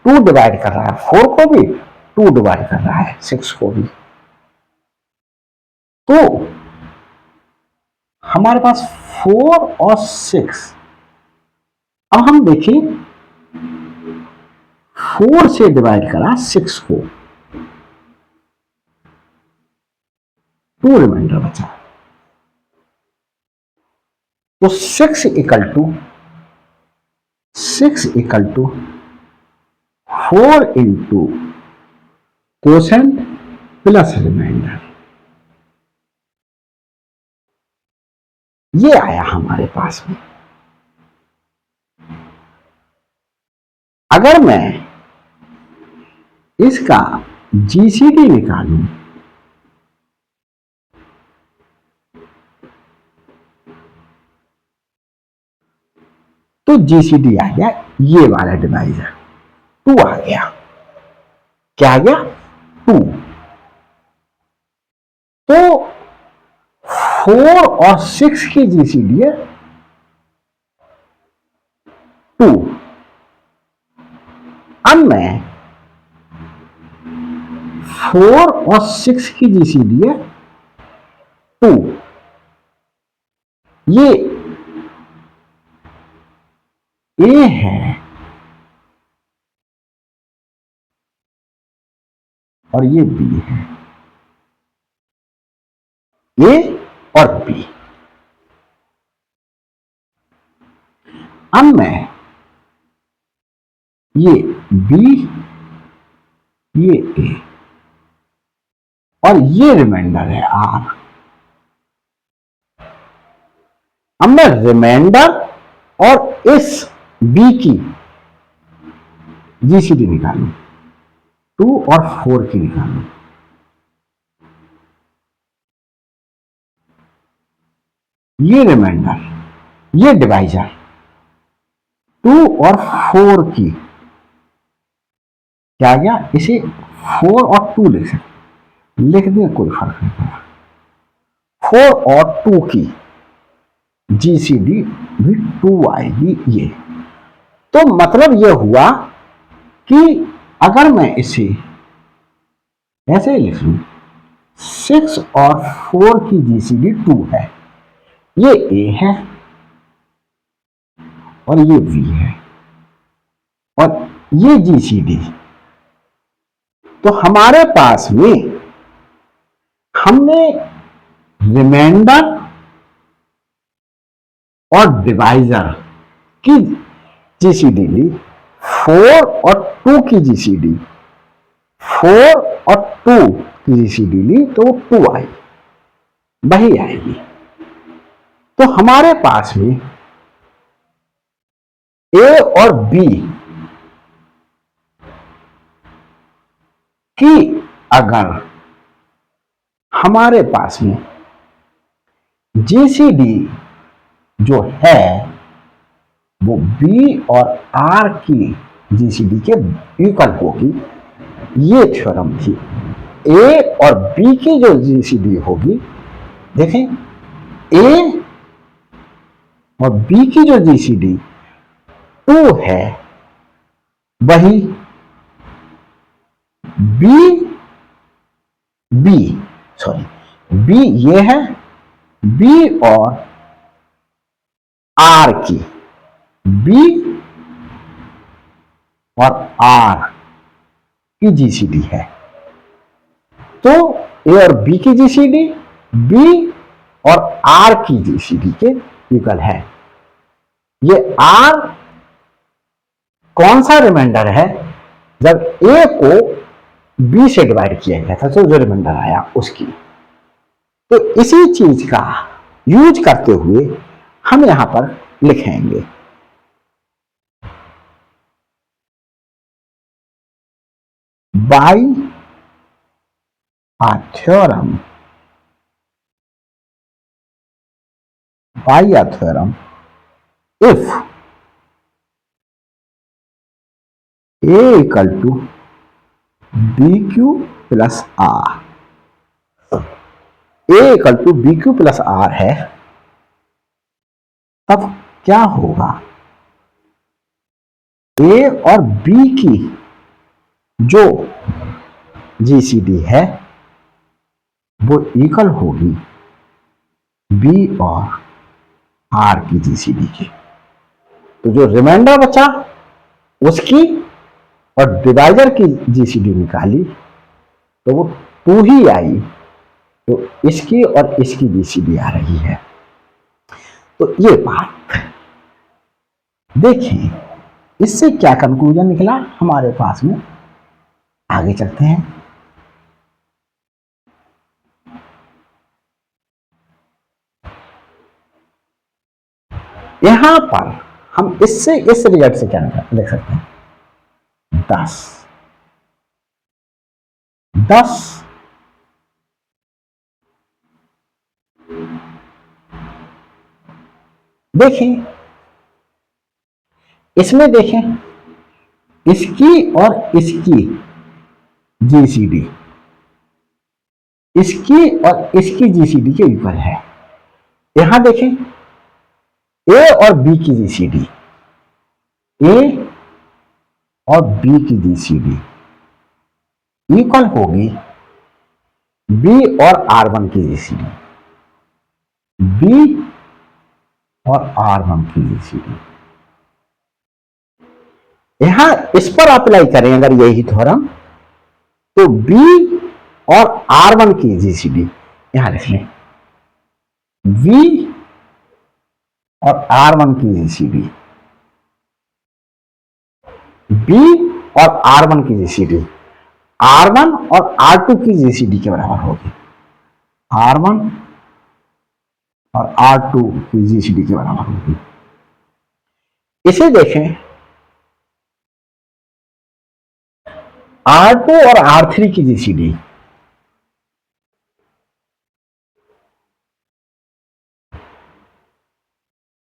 2 डिवाइड कर रहा है 4 को भी, 2 डिवाइड कर रहा है 6 को भी। तो हमारे पास 4 और 6, अब हम देखें 4 से डिवाइड करा 6 को, 2 रिमाइंडर बचा। तो 6 equal to 4 into quotient plus reminder, ये आया हमारे पास में। अगर मैं इसका जीसीडी निकालूं तो जीसीडी आ गया ये वाला डिवाइजर 2 आ गया। क्या आ गया? 2। तो 4 और 6 की जीसीडी है 2। अब मैं 4 और 6 की जीसीडी है 2। ये ए है और ये बी है, ए और बी। अब मैं ये बी, ये ए और ये रिमाइंडर है आर। अब मैं रिमाइंडर और इस बी की जीसीडी निकालूं, 2 और 4 की निकालूं। ये रिमाइंडर, ये डिवाइजर 2 और 4 की, क्या आ गया? इसे 4 और 2 लिख सकते, लिख दें कोई फर्क नहीं पड़ा। 4 और 2 की जीसीडी भी 2 आएगी। ये तो मतलब ये हुआ कि अगर मैं इसे ऐसे लिख लूं, 6 और 4 की जीसीडी 2 है, ये ए है और ये बी है और ये जीसीडी। तो हमारे पास में हमने रिमाइंडर और डिवाइजर की जीसीडी ली, 4 और 2 की जीसीडी, 4 और 2 की जीसीडी ली तो 2 आई, वही आएगी। तो हमारे पास में ए और बी की अगर हमारे पास में जीसीडी जो है वो बी और आर की जीसीडी के इक्वल होगी, ये थ्योरम थी। ए और बी की जो जीसीडी होगी, देखें ए और बी की जो जीसीडी 2 है, वही बी ये है, बी और आर की, बी और आर की जीसीडी है। तो ए और बी की जीसीडी बी और आर की जीसीडी के इक्वल है। ये आर कौन सा रिमाइंडर है, जब ए को बी से डिवाइड किया गया था तो जो रिमाइंडर आया उसकी। तो इसी चीज का यूज करते हुए हम यहां पर लिखेंगे bye a theorem, by a theorem if a equal to bq plus r, a equal to bq plus r है, तब क्या होगा, a और b की जो जीसीडी है वो इक्वल होगी b और r की जीसीडी की। तो जो रिमाइंडर बचा उसकी और डिवाइजर की जीसीडी निकाली तो वो 2 ही आई, तो इसकी और इसकी जीसीडी आ रही है। तो ये बात देखें, इससे क्या कंक्लूजन निकला हमारे पास में, आगे चलते हैं। यहां पर हम इससे इस रिजल्ट से क्या लिख सकते हैं, 10 देखें, इसमें देखें इसकी और इसकी जीसीडी, इसकी और इसकी जीसीडी के इक्वल है। यहां देखें ए और बी की जीसीडी, ए और बी की जीसीडी इक्वल होगी बी और R1 की जीसीडी, बी और R1 की जीसीडी। यहां इस पर अप्लाई करें अगर यही थ्योरम, तो बी और R1 की जीसीडी यहां लिख लें, बी और R1 की जीसीडी, बी और R1 की जीसीडी R1 और R2 की जीसीडी के बराबर होगी, R1 और R2 की जीसीडी के बराबर होगी। इसे देखें R2 और R3 की जीसीडी,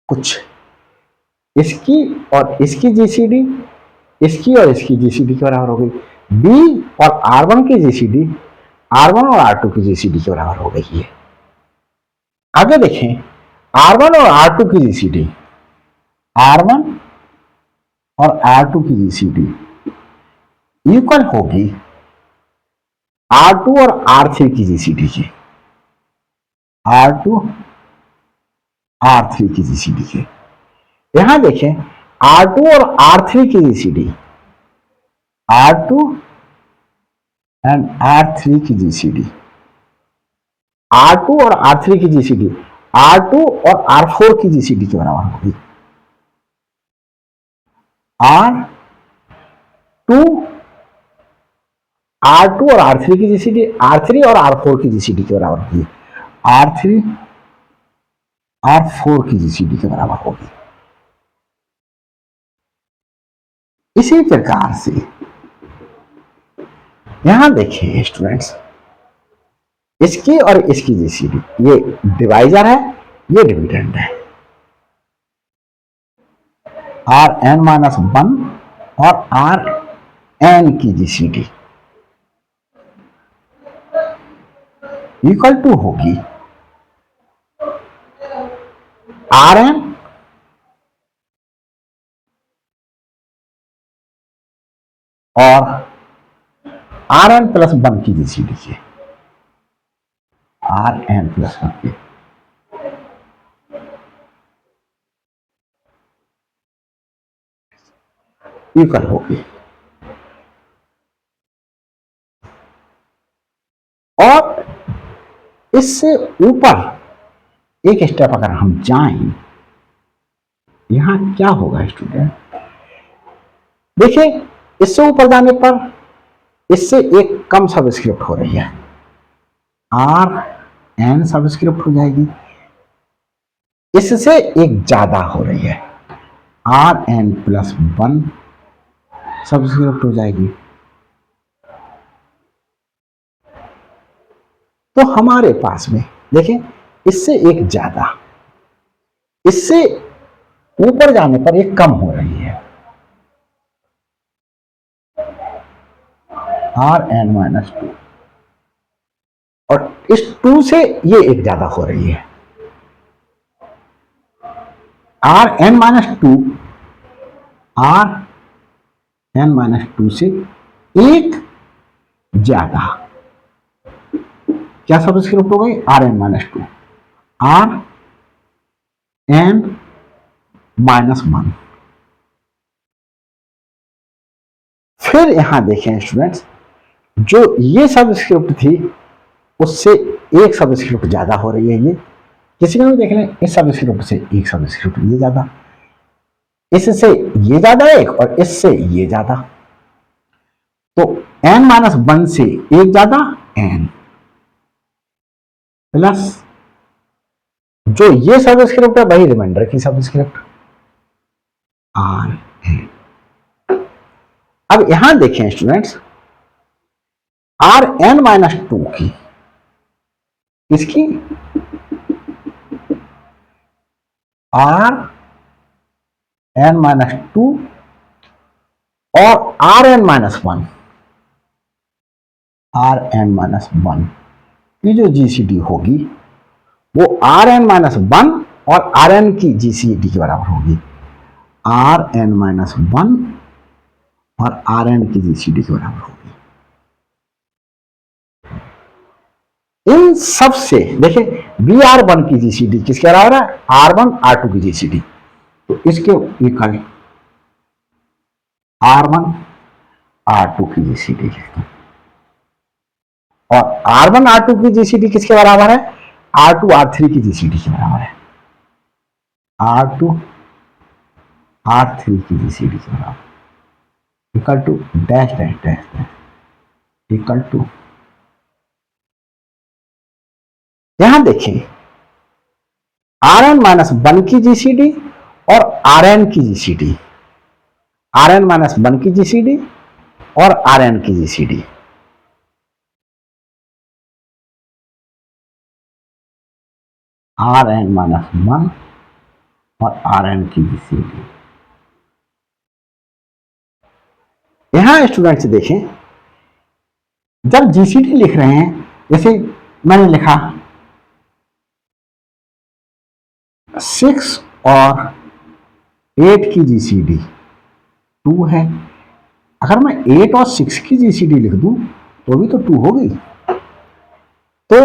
कुछ इसकी और इसकी जीसीडी, इसकी और इसकी जीसीडी के बराबर हो गई, बी और R1 की जीसीडी R1 और R2 की जीसीडी के बराबर हो गई है। आगे देखें R1 और R2 की जीसीडी, R1 और R2 की जीसीडी इक्वल होगी R2 और R3 की जीसीडी की, R2 R3 की जीसीडी के। यहां देखें R2 और R3 की जीसीडी, R2 एंड R3 की जीसीडी, R2 और R3 की जीसीडी R2 और R4 की जीसीडी के बराबर होगी, R2 और R3 की जीसीडी R3 और R4 की जीसीडी के बराबर होगी, R3 R4 की जीसीडी के बराबर होगी। इसी प्रकार से यहां देखिए स्टूडेंट्स, इसकी और इसकी जीसीडी, ये डिवाइजर है, ये डिविडेंड है, Rn-1 और Rn की जीसीडी इक्वल टू होगी Rn और Rn प्लस 1 की जीसीडी है, Rn प्लस 1 की इक्वल होगी। और इससे ऊपर एक स्टेप अगर हम जाएं, यहां क्या होगा स्टूडेंट, देखिए इससे ऊपर जाने पर इससे एक कम सबस्क्रिप्ट हो रही है, आर एन सबस्क्रिप्ट हो जाएगी। इससे एक ज्यादा हो रही है, R N plus one subscript हो जाएगी। तो हमारे पास में देखें इससे एक ज्यादा, इससे ऊपर जाने पर एक कम हो रही है, आर एन माइनस टू, और इस टू से ये एक ज्यादा हो रही है, R N minus two, R N minus two से एक ज्यादा। क्या सबस्क्रिप्ट हो गई, R N minus two, R N minus one. फिर यहां देखें स्टूडेंट्स, जो ये सबस्क्रिप्ट थी उससे एक सबस्क्रिप्ट ज्यादा हो रही है, ये किसी में भी देख लें, इस सबस्क्रिप्ट से एक सबस्क्रिप्ट ये ज्यादा, इससे ये ज्यादा एक, और इससे ये ज्यादा। तो n माइनस वन से एक ज्यादा n प्लस जो ये सबस्क्रिप्ट है वही रिमाइंडर की सबस्क्रिप्ट आर एन। अब यहां देखें students, R N minus two की, इसकी आर एन माइनस टू और R N minus one, R N minus one की जो जीसीडी होगी वो आर एन माइनस वन और आर एन की जीसीडी के बराबर होगी, आर एन माइनस वन और आर एन की जीसीडी के बराबर होगी। इन सब से देखिए बी आर वन की जीसीडी किसके बराबर है, आर वन आर टू की जीसीडी, तो इसके equal R one R two की जीसीडी लिखते हैं, और आर वन आर टू की जीसीडी किसके बराबर है, आर टू आर थ्री की जीसीडी के बराबर है, आर टू आर थ्री की जीसीडी के बराबर, equal to dash dash dash dash equal to. यहां देखिए आर एन माइनस वन की जीसीडी और आर एन की GCD, R N minus one की जीसीडी और आर एन की GCD, R N minus one और आर एन की जीसीडी। यहां स्टूडेंट्स देखें, जब जीसीडी लिख रहे हैं, जैसे मैंने लिखा 6 और 8 की जीसीडी 2 है, अगर मैं 8 और 6 की जीसीडी लिख दूं तो भी तो 2 हो गई। तो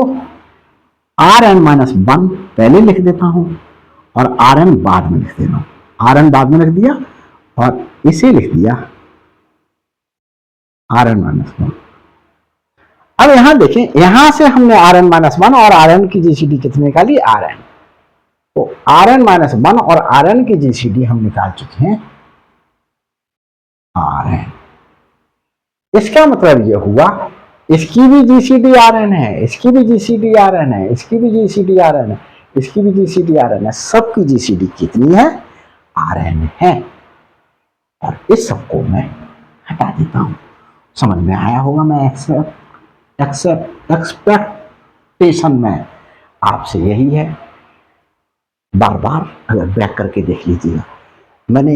आर एन माइनस वन पहले लिख देता हूं और आर एन बाद में लिख देता हूं, आर एन बाद में लिख दिया और इसे लिख दिया आर एन माइनस वन। अब यहां देखें, यहां से हमने आर एन माइनस वन और आर एन की जीसीडी कितनी निकाली, आर एन, तो आर एन माइनस वन और आर एन की जीसीडी हम निकाल चुके हैं आर एन। इसका मतलब यह हुआ इसकी भी जीसीडी आर एन है, इसकी भी जीसीडी आर एन है, इसकी भी जीसीडी आर एन है, इसकी भी जीसीडी आर एन है, सबकी जीसीडी कितनी है, आर एन है। और इस सबको मैं हटा देता हूं। समझ में आया होगा, मैं एक्सपेक्टेशन में आपसे यही है, बार बार अगर बैक करके देख लीजिएगा, मैंने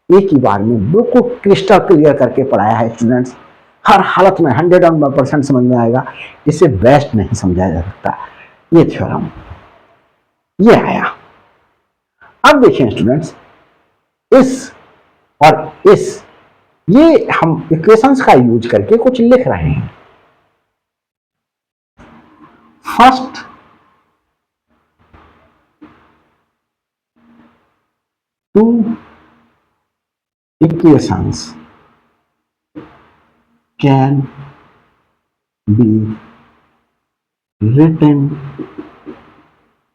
एक ही बार में बिल्कुल क्रिस्टल क्लियर करके पढ़ाया है स्टूडेंट्स, हर हालत में 100% समझ में आएगा, इसे बेस्ट नहीं समझा जा सकता। ये थ्योरम ये आया। अब देखिए स्टूडेंट्स, इस और इस ये हम इक्वेशंस का यूज करके कुछ लिख रहे हैं। First two equations can be written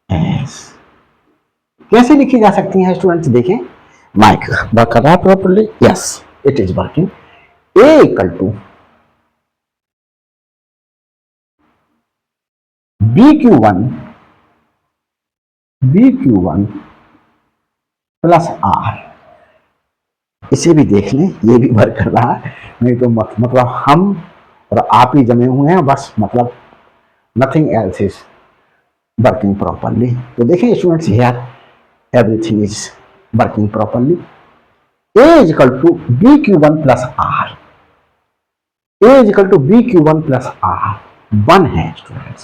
as, कैसे लिखी जा सकती हैं स्टूडेंट्स, देखें माइक बात कर रहा है properly, yes. it is working. A equal to BQ1 plus R। इसे भी देख लें, ये भी वर्क कर रहा है, नहीं तो मतलब हम और आप ही जमे हुए हैं बस, मतलब nothing else is working properly. तो देखें students, here everything is working properly. A is equal to BQ1 plus R। A is equal to BQ1 plus R 1 है स्टूडेंट्स।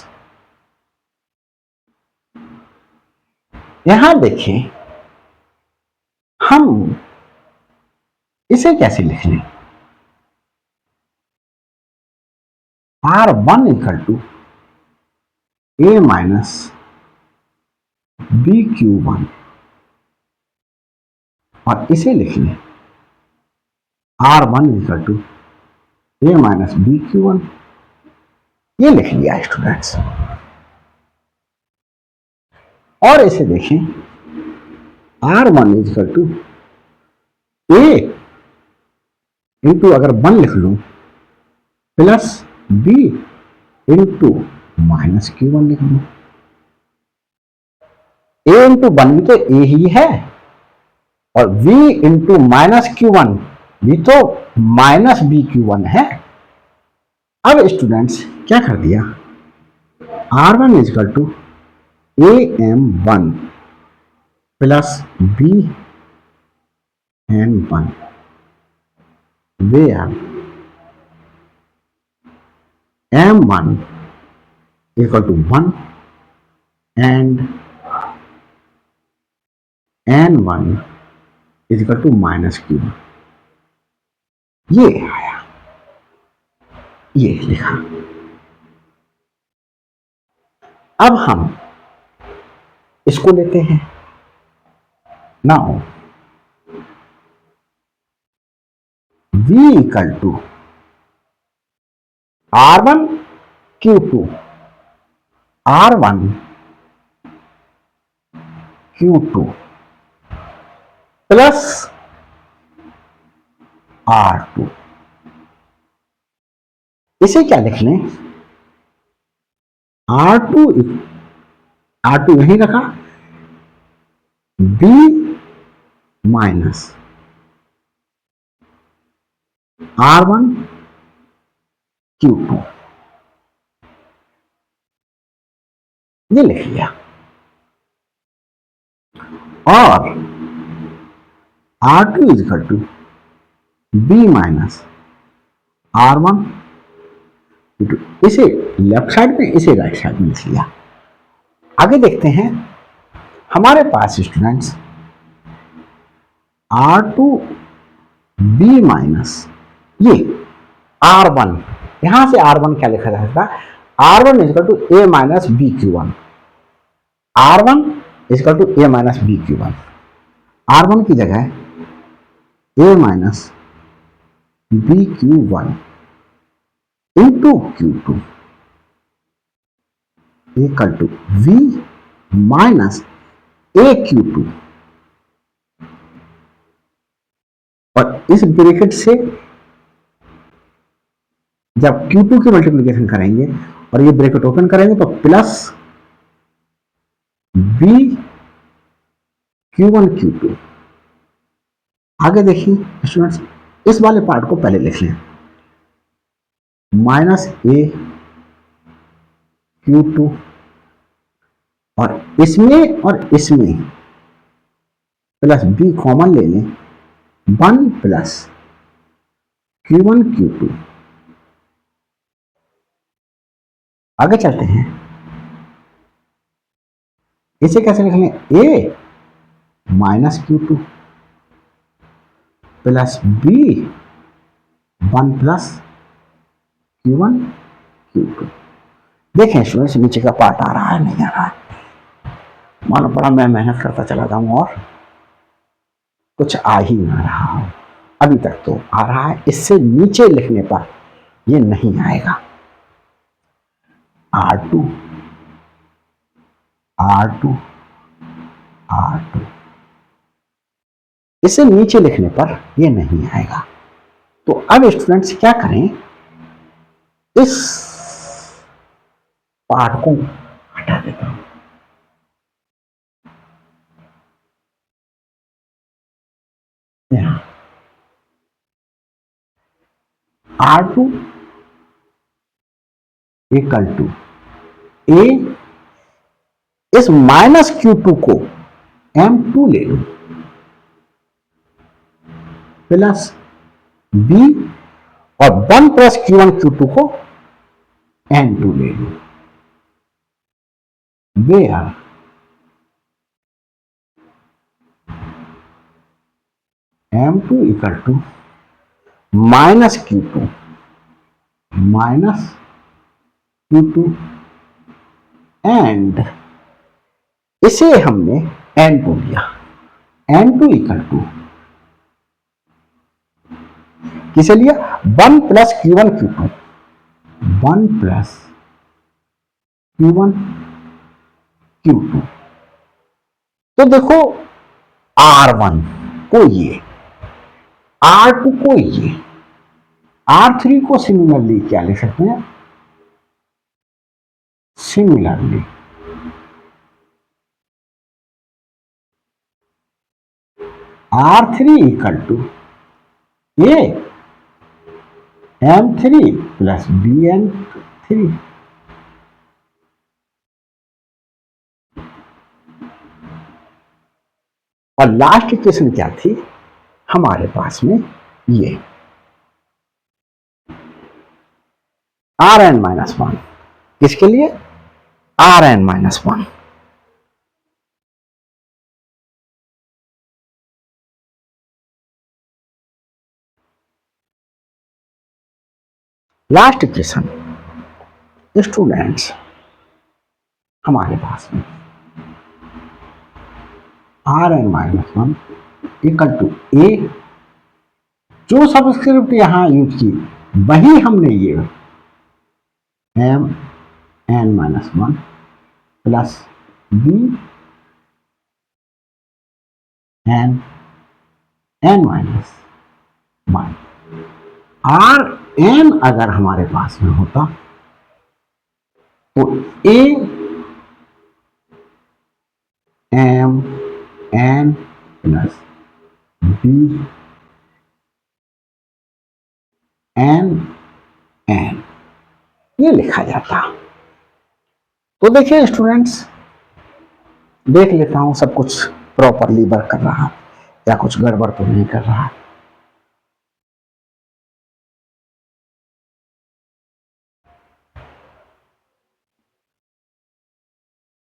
यहां देखें हम इसे कैसे लिख लें, R1 equal to A minus BQ1 और इसे लिख लें R1 equal to A minus BQ1। ये लिख लिया स्टूडेंट्स। और इसे देखें R1 equal to A into अगर 1 लिख लूं plus B into minus Q1 लिख लूं। A इंटू 1 भी तो A ही है और V इंटू माइनस Q1 भी तो माइनस BQ1 है। अब स्टूडेंट्स क्या कर दिया, R1 equal to AM1 plus BN1 where M1 equal to 1 and N1 is equal to minus Q1। ये आया, ये लिखा। अब हम इसको लेते हैं, now V equal to R1 Q2 R1 Q2 plus R2। इसे क्या लिख लें, R2 यहीं रखा, B माइनस R1 Q2 ये लिख लिया। और R2 is equal to B minus R1 Q2। इसे लेफ्ट साइड में, इसे राइट साइड में लिख लिया। आगे देखते हैं, हमारे पास स्टूडेंट्स R2 B माइनस ये R1, यहां से R1 क्या लिखा जाएगा, R1 is equal to A minus BQ1। R1 is equal to A minus BQ1। R1 की जगह A minus BQ1 into Q2 equal to V minus AQ2। और इस ब्रैकेट से जब Q2 की मल्टीप्लिकेशन करेंगे और ये ब्रैकेट ओपन करेंगे तो प्लस B Q1 Q2। आगे देखिए स्टूडेंट्स, इस वाले पार्ट को पहले लिख लें, माइनस A Q2 और इसमें प्लस B कॉमन ले लें, 1 प्लस Q1 Q2। आगे चलते हैं, इसे कैसे लिख लें, A minus Q2 plus B 1 plus Q1 Q2। देखें स्टूडेंट्स, नीचे का पार्ट आ रहा है नहीं आ रहा है, मालूम पड़ा मैं मेहनत करता चला जाऊं और कुछ आ ही ना रहा। अभी तक तो आ रहा है, इससे नीचे लिखने पर ये नहीं आएगा। R2 R2 R2 इसे नीचे लिखने पर ये नहीं आएगा। तो अब स्टूडेंट्स क्या करें, इस पार्ट को हटा देता हूं। R2 इक्वल टू ए, इस माइनस Q2 को M2 ले लो प्लस B, और 1 प्लस Q1 Q2 को N2 ले लो, where M2 equal to minus Q2 and इसे हमने N2 लिया, N2 इक्वल टू किसे लिया, 1 plus Q1 Q2, 1 plus Q1 Q2। तो देखो R1 को ये, R2 को ये, R3 को सिमिलरली क्या ले सकते हैं, similarly R3 equal to A M3 plus BN3। और लास्ट इक्वेशन क्या थी हमारे पास में, ये Rn-1 किसके लिए, Rn-1। लास्ट इक्वेशन स्टूडेंट्स हमारे पास में Rn-1 इक्वल टू ए, जो सबस्क्रिप्ट यहां यूज की वही हमने ये Mn-1 प्लस Bn-n-1। Rn अगर हमारे पास में होता तो A M n plus B n ये लिखा जाता। तो देखिए स्टूडेंट्स, देख लेता हूं सब कुछ प्रॉपरली वर्क कर रहा या कुछ गड़बड़ तो नहीं कर रहा।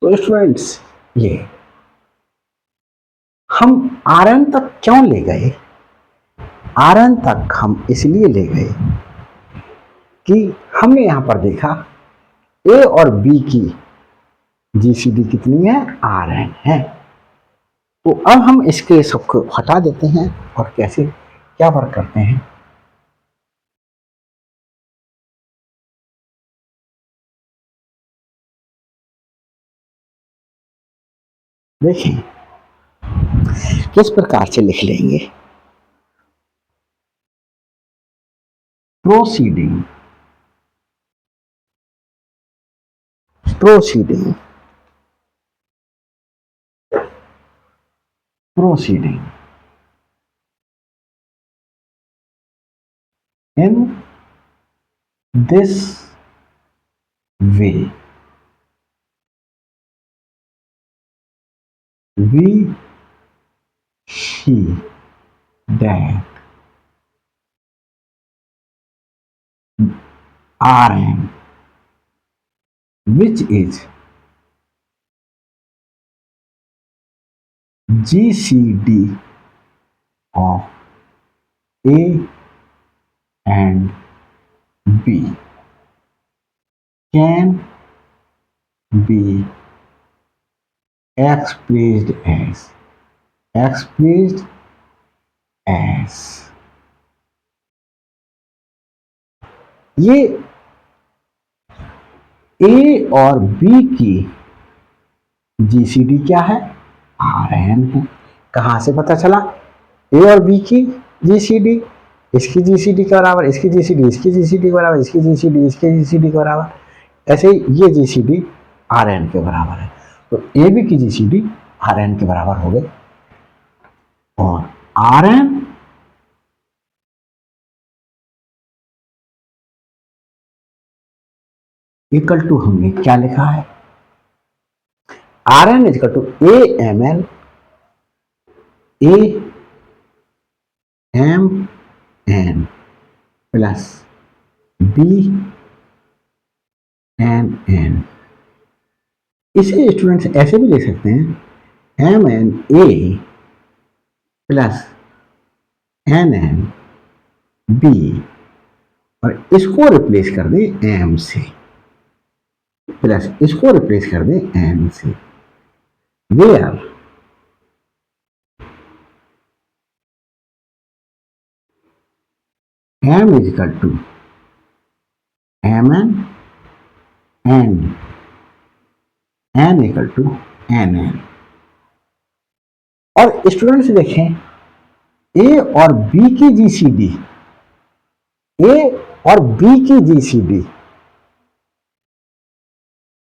तो स्टूडेंट्स ये हम Rn तक क्यों ले गए, Rn तक हम इसलिए ले गए कि हमने यहां पर देखा A और B की GCD कितनी है, Rn है। तो अब हम इसके सबको हटा देते हैं और कैसे क्या वर्क करते हैं। देखें किस प्रकार से लिख लेंगे, proceeding proceeding in this way, we see that Rn, which is GCD of A and B, can be expressed as ये A और B की GCD क्या है, Rn है। कहां से पता चला A और B की GCD, इसकी जीसीडी के बराबर, इसकी जीसीडी, इसकी जीसीडी के बराबर, इसकी जीसीडी, इसकी जीसीडी के बराबर। ऐसे ही ये जीसीडी आर एन के बराबर है, तो ए बी की जीसीडी आर एन के बराबर हो गई। और आर एन इक्वल टू हमने क्या लिखा है, R N equal to A M L, A M N plus B N N. इसे स्टूडेंट्स ऐसे भी लिख सकते हैं, M N A plus N N B, और इसको रिप्लेस कर दें एम से, प्लस इसको रिप्लेस कर दें एन से, where M is equal to M N and N equal to N N. और स्टूडेंट्स देखें, ए और बी की जीसीडी, ए और बी की GCD,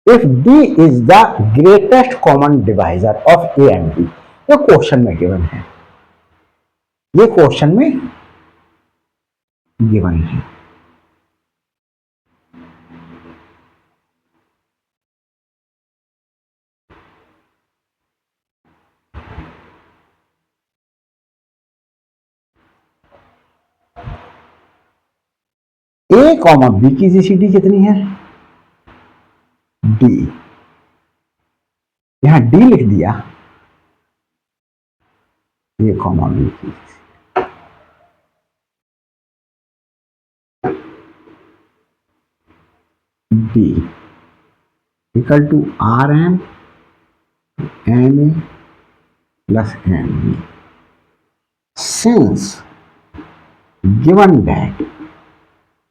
if D is the greatest common divisor of A and B, ये question में given है, ये क्वेश्चन में गिवन है। ए कॉमा बी की जीसीडी कितनी है, डी, यहां डी लिख दिया, ए कॉमा बी की D equal to R N M A plus M B, since given that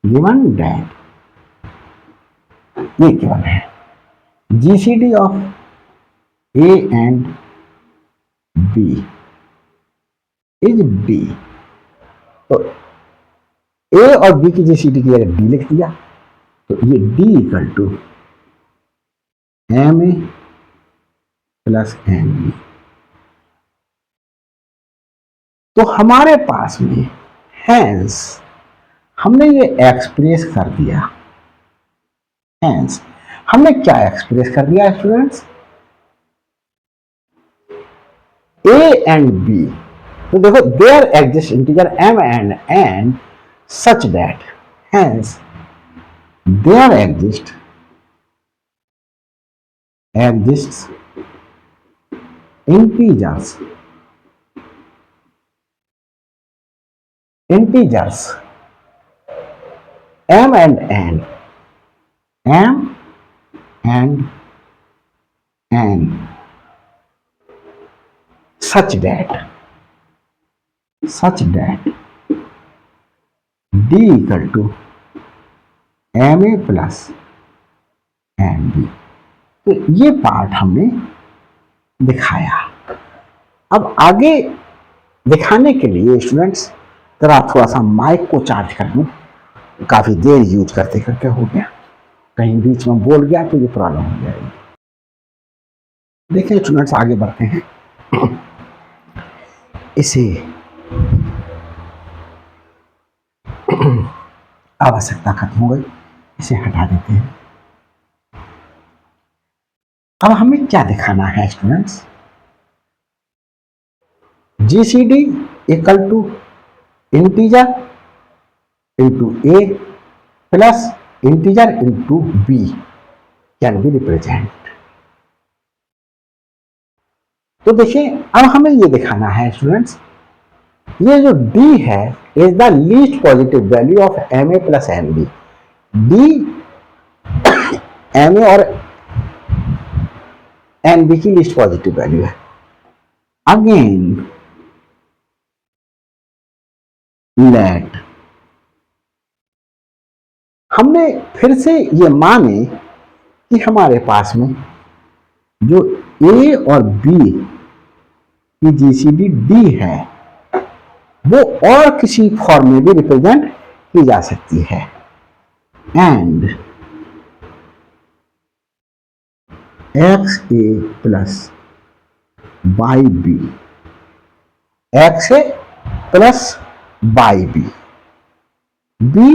ये गिवन है GCD of A and B is D, तो ए और बी की जीसीडी की अगर डी लिख दिया तो ये D equal to M A plus M B. तो हमारे पास में हैंस हमने ये एक्सप्रेस कर दिया, हैंस हमने क्या एक्सप्रेस कर दिया स्टूडेंट्स, ए एंड बी, तो देखो there exist integer m and n such that hence there exists integers m and n such that d equal to ma plus mb। तो ये पार्ट हमने दिखाया। अब आगे दिखाने के लिए स्टूडेंट्स जरा थोड़ा सा माइक को चार्ज कर लूं, काफी देर यूज करते करते हो गया, कहीं बीच में बोल गया तो ये प्रॉब्लम हो जाएगी। देखिए स्टूडेंट्स आगे बढ़ते हैं, इसे आवश्यकता खत्म हो गई, इसे हटा देते हैं। अब हमें क्या दिखाना है students, GCD equal to integer into A plus integer into B can be represent. तो देखिए अब हमें ये दिखाना है स्टूडेंट्स, ये जो d है is the least positive value of M A plus M B. D M A और एन बी की लीस्ट पॉजिटिव वैल्यू है। अगेन लेट, हमने फिर से ये माने कि हमारे पास में जो ए और बी की जीसीडी डी है वो और किसी फॉर्म में भी रिप्रेजेंट की जा सकती है। And X A plus Y B, X A plus Y B, B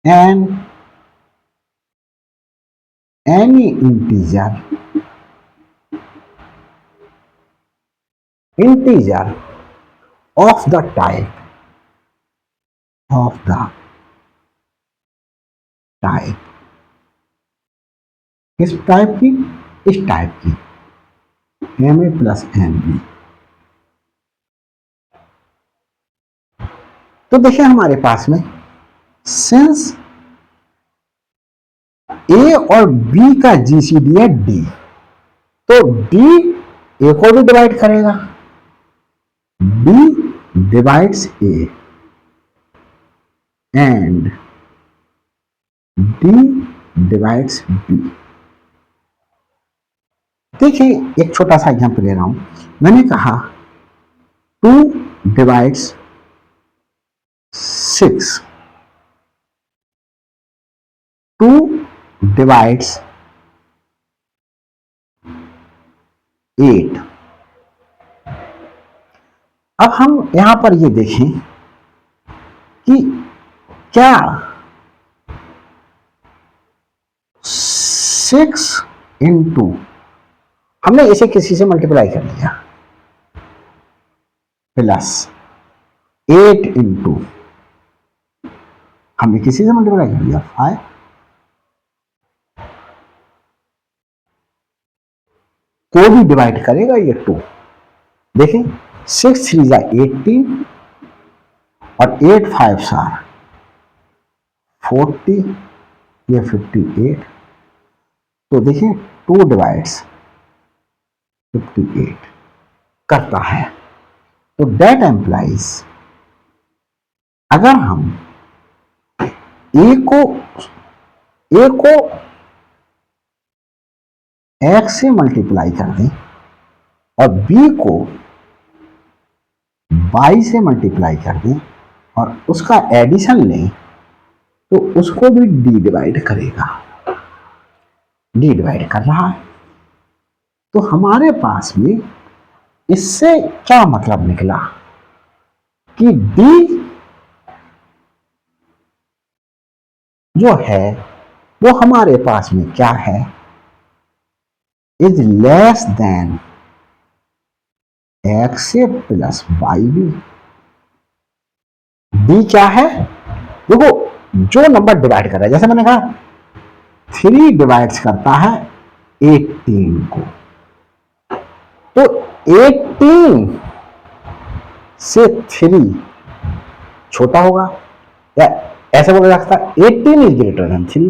and any integer of the type किस टाइप की, इस टाइप की, M A plus M B. तो देखिए हमारे पास में सिंस ए और बी का जीसीडी है डी, तो डी ए को भी डिवाइड करेगा, B divides A and D divides B. देखिए एक छोटा सा एग्जांपल ले रहा हूं, मैंने कहा 2 डिवाइड्स 6, 2 डिवाइड्स 8। अब हम यहां पर ये देखें कि क्या 6 इंटू, हमने इसे किसी से मल्टीप्लाई कर लिया, प्लस 8 इंटू, हमने किसी से मल्टीप्लाई कर लिया 5, को भी डिवाइड करेगा ये 2। देखें 6 3 जा 18 और 8 5 सार 40, ये 58। तो देखिए 2 डिवाइड्स 58 करता है। तो दैट एम्प्लाइज, अगर हम ए को एक्स से मल्टीप्लाई कर दें और बी को वाई से मल्टीप्लाई कर दें और उसका एडिशन लें, तो उसको भी डी डिवाइड करेगा, डी डिवाइड कर रहा है। तो हमारे पास में इससे क्या मतलब निकला कि डी जो है वो हमारे पास में क्या है, is less than X A plus Y B. D क्या है, देखो जो नंबर डिवाइड कर रहा है, जैसे मैंने कहा 3 डिवाइड्स करता है 18 को, तो 18 से 3 छोटा होगा, या ऐसे बोला जा सकता है 18 इज ग्रेटर देन 3।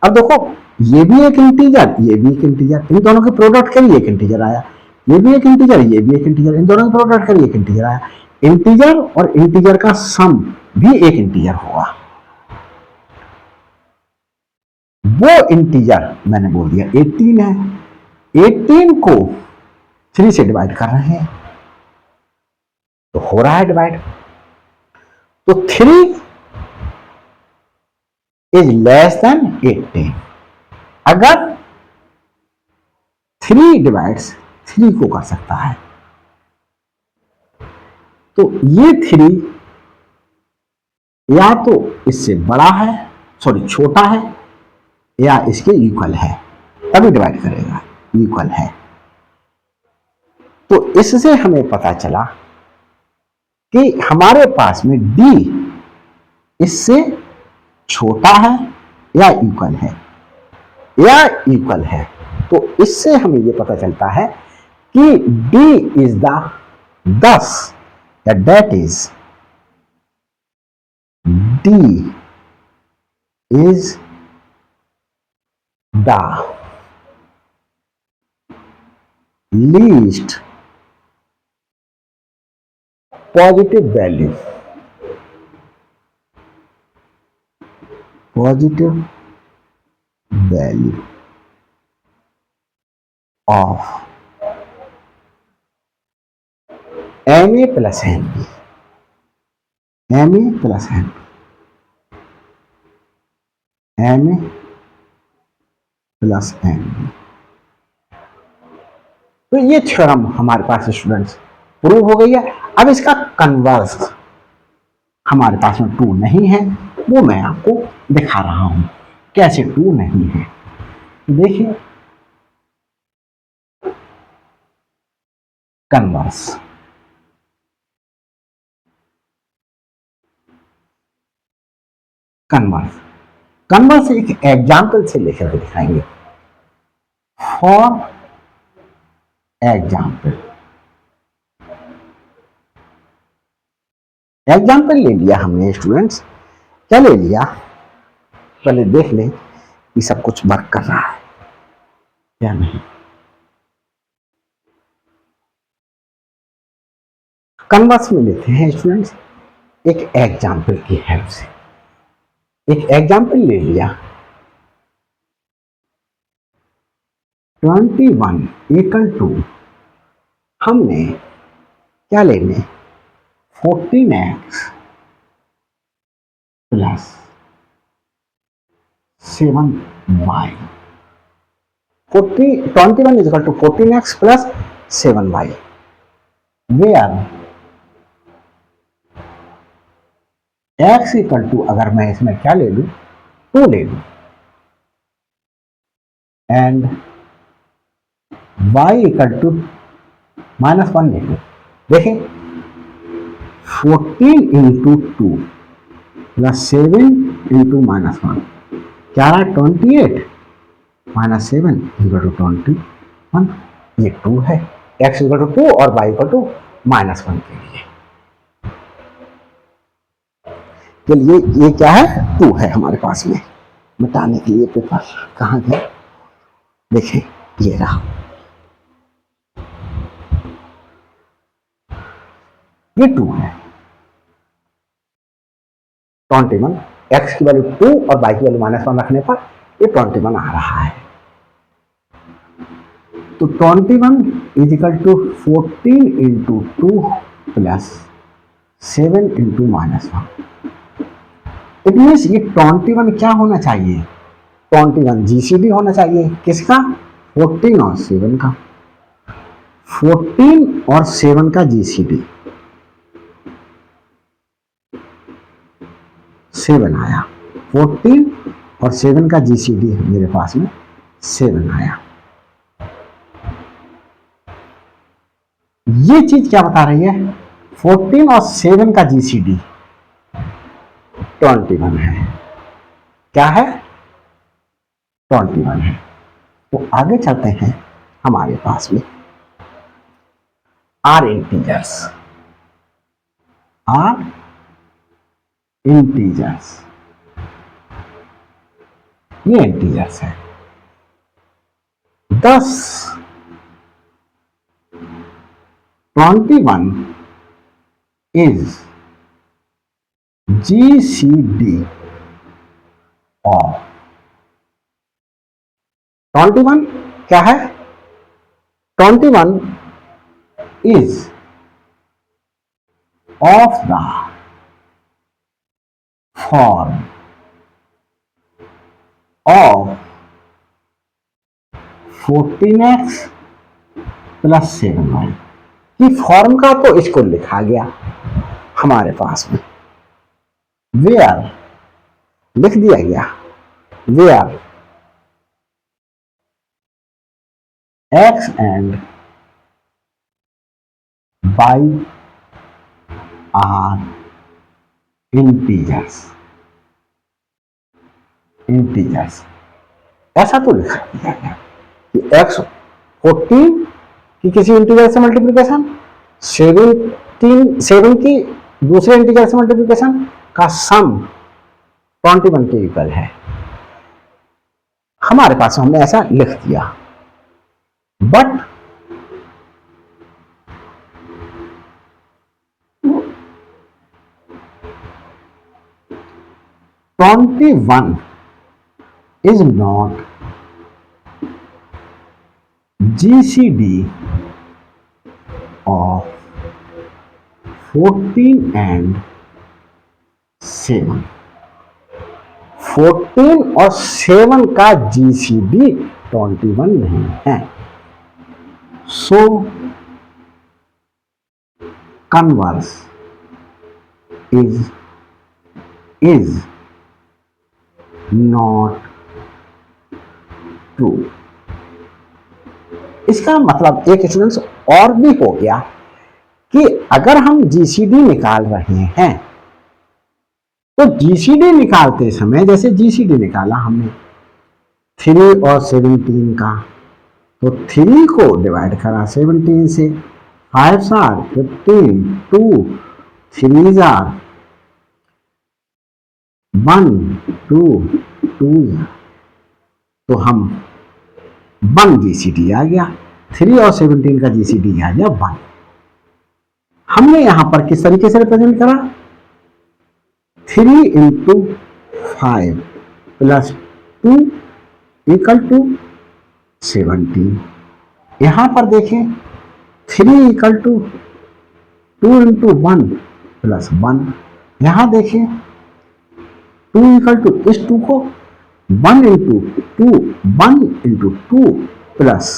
अब देखो ये भी एक इंटीजर, ये भी एक इंटीजर, इन दोनों के प्रोडक्ट करिए एक इंटीजर आया, ये भी एक इंटीजर, ये भी एक इंटीजर, इन दोनों के प्रोडक्ट करिए एक इंटीजर आया। इंटीजर और इंटीजर का सम भी एक इंटीजर होगा। वो इंटीजर मैंने बोल दिया 18 है, 18 को 3 से डिवाइड कर रहे हैं तो हो रहा है डिवाइड। तो 3 इज लेस देन 18। अगर 3 डिवाइड्स 3 को कर सकता है, तो ये 3 या तो इससे बड़ा है, सॉरी छोटा है, या इसके इक्वल है, तभी डिवाइड करेगा, इक्वल है। तो इससे हमें पता चला कि हमारे पास में डी इससे छोटा है या इक्वल है, या इक्वल है। तो इससे हमें यह पता चलता है कि डी इज द 10, या that is D is the least positive value, positive value of M A plus N B, M A plus N B, M A plus N B. तो ये थ्योरम हमारे पास स्टूडेंट्स प्रूव हो गई है। अब इसका converse हमारे पास में ट्रू नहीं है, वो मैं आपको दिखा रहा हूं कैसे ट्रू नहीं है। देखिए कन्वर्स, कन्वर्स, कन्वर्स एक एग्जाम्पल से लेकर के दिखाएंगे। फॉर एग्जाम्पल, एग्जाम्पल ले लिया हमने स्टूडेंट्स, क्या ले लिया पहले देख लें कि सब कुछ वर्क कर रहा है क्या नहीं। कन्वर्स में लेते हैं स्टूडेंट्स एक एग्जाम्पल की हेल्प से। एक एग्जाम्पल ले लिया 21 इक्वल टू, हमने क्या लेने 14x plus 7y, 21 is equal to 14x plus 7y, where x equal to, अगर मैं इसमें क्या ले लू 2 ले लू, एंड y इक्वल टू -1 ले लू। देखें 14 इंटू 2 प्लस 7 इंटू -1 क्या रहा 28 -7 इक्वल टू 21, ये 2 है, x इक्वल टू 2 और y इक्वल टू -1 के लिए। चलिए ये क्या है 2 है हमारे पास में, मिटाने के लिए पेपर कहाँ गया, देखें ये रहा, ये 2 है 21, x की वैल्यू 2 और y की वैल्यू -1 रखने पर ये 21 आ रहा है। तो 21 is equal to 14 into 2 plus 7 into -1। It means ये 21 क्या होना चाहिए, 21 जीसीडी होना चाहिए, किसका 14 और 7 का, 14 और 7 का जीसीडी 7 आया, 14 और 7 का जीसीडी मेरे पास में 7 आया। ये चीज क्या बता रही है 14 और 7 का जीसीडी 21 है, क्या है 21 है। तो आगे चलते हैं, हमारे पास में आर इंटीजर्स, आर इंटीजर्स, ये इंटीजर्स है 10, 21 is GCD of 21 क्या है 21 is of the form of 14x plus 7y, कि फॉर्म का तो इसको लिखा गया हमारे पास में, वेयर लिख दिया गया, where x and y are integers, integers ऐसा तो लिखा दिया गया कि x 14 की किसी इंटीजर से मल्टीप्लिकेशन, 7 की दूसरे इंटीजर से मल्टीप्लिकेशन का सम 21 के इक्वल है, हमारे पास हमने ऐसा लिख दिया। But (21) is not GCD of 14 and 7, 14 और 7 का जीसीडी 21 नहीं है। सो कन्वर्स इज नॉट ट्रू। इसका मतलब एक स्टूडेंट्स और भी हो गया कि अगर हम जीसीडी निकाल रहे हैं तो जीसीडी निकालते समय, जैसे जीसीडी निकाला हमने 3 और 17 का, तो 3 को डिवाइड करा 17 से, 5 आर 15, 2 3 आर 1 2 2, तो हम 1 जीसीडी आ गया, 3 और 17 का जीसीडी आ गया 1। हमने यहां पर किस तरीके से रिप्रेजेंट करा, 3 इंटू 5 प्लस 2 इक्वल टू 17। यहां पर देखें 3 इक्वल टू 2 इंटू 1 प्लस 1। यहां देखें 2 इक्वल टू, इस 2 को 1 इंटू 2 प्लस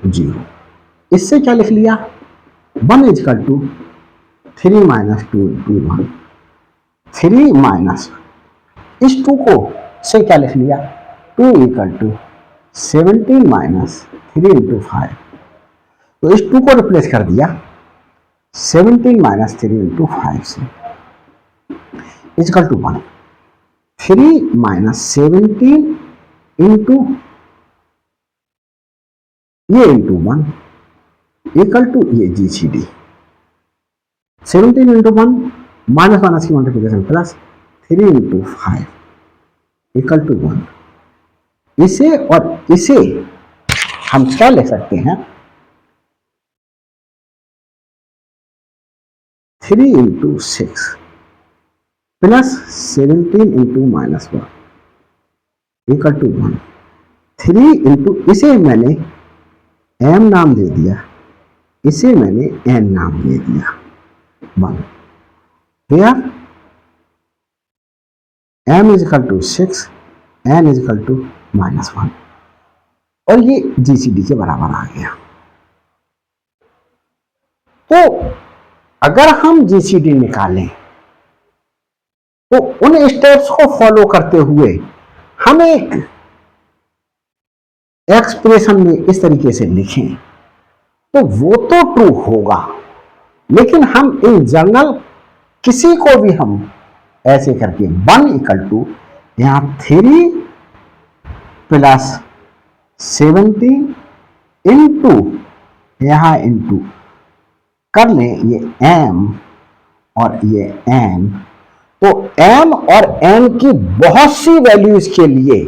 0। इससे क्या लिख लिया, 1 equal to 3 minus 2 into 1, 3 minus इस 2 को से क्या लिख लिया, 2 इक्वल टू 17 माइनस 3 इंटू 5। तो इस 2 को रिप्लेस कर दिया 17 माइनस 3 इंटू 5 से, इक्वल टू 1। 3 माइनस 17 इंटू ये इंटू 1 इक्वल टू ये जीसीडी, 17 इंटू 1 माइनस माइनस की multiplication plus 3 into 5 equal to 1। इसे और इसे हम क्या ले सकते हैं, 3 into 6 plus 17 into minus 1 equal to 1। 3 into, इसे मैंने m नाम दे दिया, इसे मैंने n नाम दे दिया 1। Here m is equal to 6, n is equal to -1, और ये जीसीडी के बराबर आ गया। तो अगर हम जीसीडी निकालें तो उन स्टेप्स को फॉलो करते हुए हम एक एक्सप्रेशन में इस तरीके से लिखें तो वो तो ट्रू होगा, लेकिन हम इन जनरल किसी को भी हम ऐसे करके 1 इक्वल टू यहां 3 प्लस 17 इंटू यहां इंटू कर लें ये m और ये n, तो m और n की बहुत सी वैल्यूज के लिए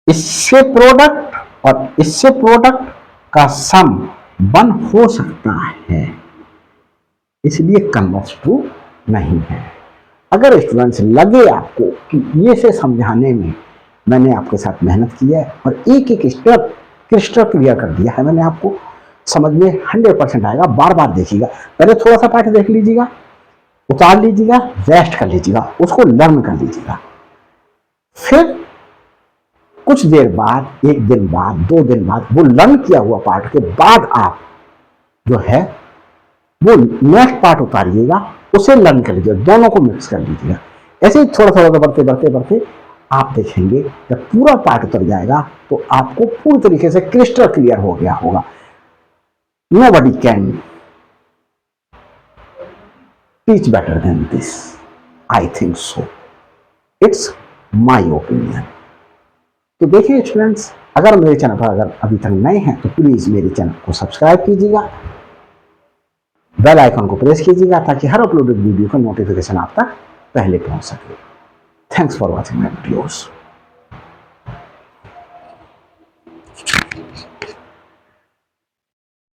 इससे प्रोडक्ट और इससे प्रोडक्ट का सम 1 हो सकता है, इसलिए कन्वर्स ट्रू नहीं है। अगर स्टूडेंट्स लगे आपको कि ये से समझाने में मैंने आपके साथ मेहनत की है और एक एक स्टेप क्रिस्टल क्लियर कर दिया है मैंने, आपको समझ में 100% आएगा। बार बार देखिएगा, पहले थोड़ा सा पाठ देख लीजिएगा, उतार लीजिएगा, रेस्ट कर लीजिएगा, उसको लर्न कर लीजिएगा, फिर कुछ देर बाद, 1 दिन बाद, 2 दिन बाद, वो लर्न किया हुआ पार्ट के बाद आप जो है वो नेक्स्ट पार्ट उतारिएगा, उसे लर्न कर लीजिएगा, दोनों को मिक्स कर लीजिएगा। ऐसे ही थोड़ा थोड़ा बढ़ते बढ़ते बढ़ते आप देखेंगे जब पूरा पार्ट उतर जाएगा तो आपको पूरी तरीके से क्रिस्टल क्लियर हो गया होगा। Nobody can teach better than this. I think so. It's my opinion. तो देखिए स्टूडेंट्स, अगर मेरे चैनल पर अगर अभी तक नए हैं तो प्लीज मेरे चैनल को सब्सक्राइब कीजिएगा, बेल आइकन को प्रेस कीजिएगा ताकि हर अपलोडेड वीडियो का नोटिफिकेशन आप तक पहले पहुंच सके। Thanks for watching my videos.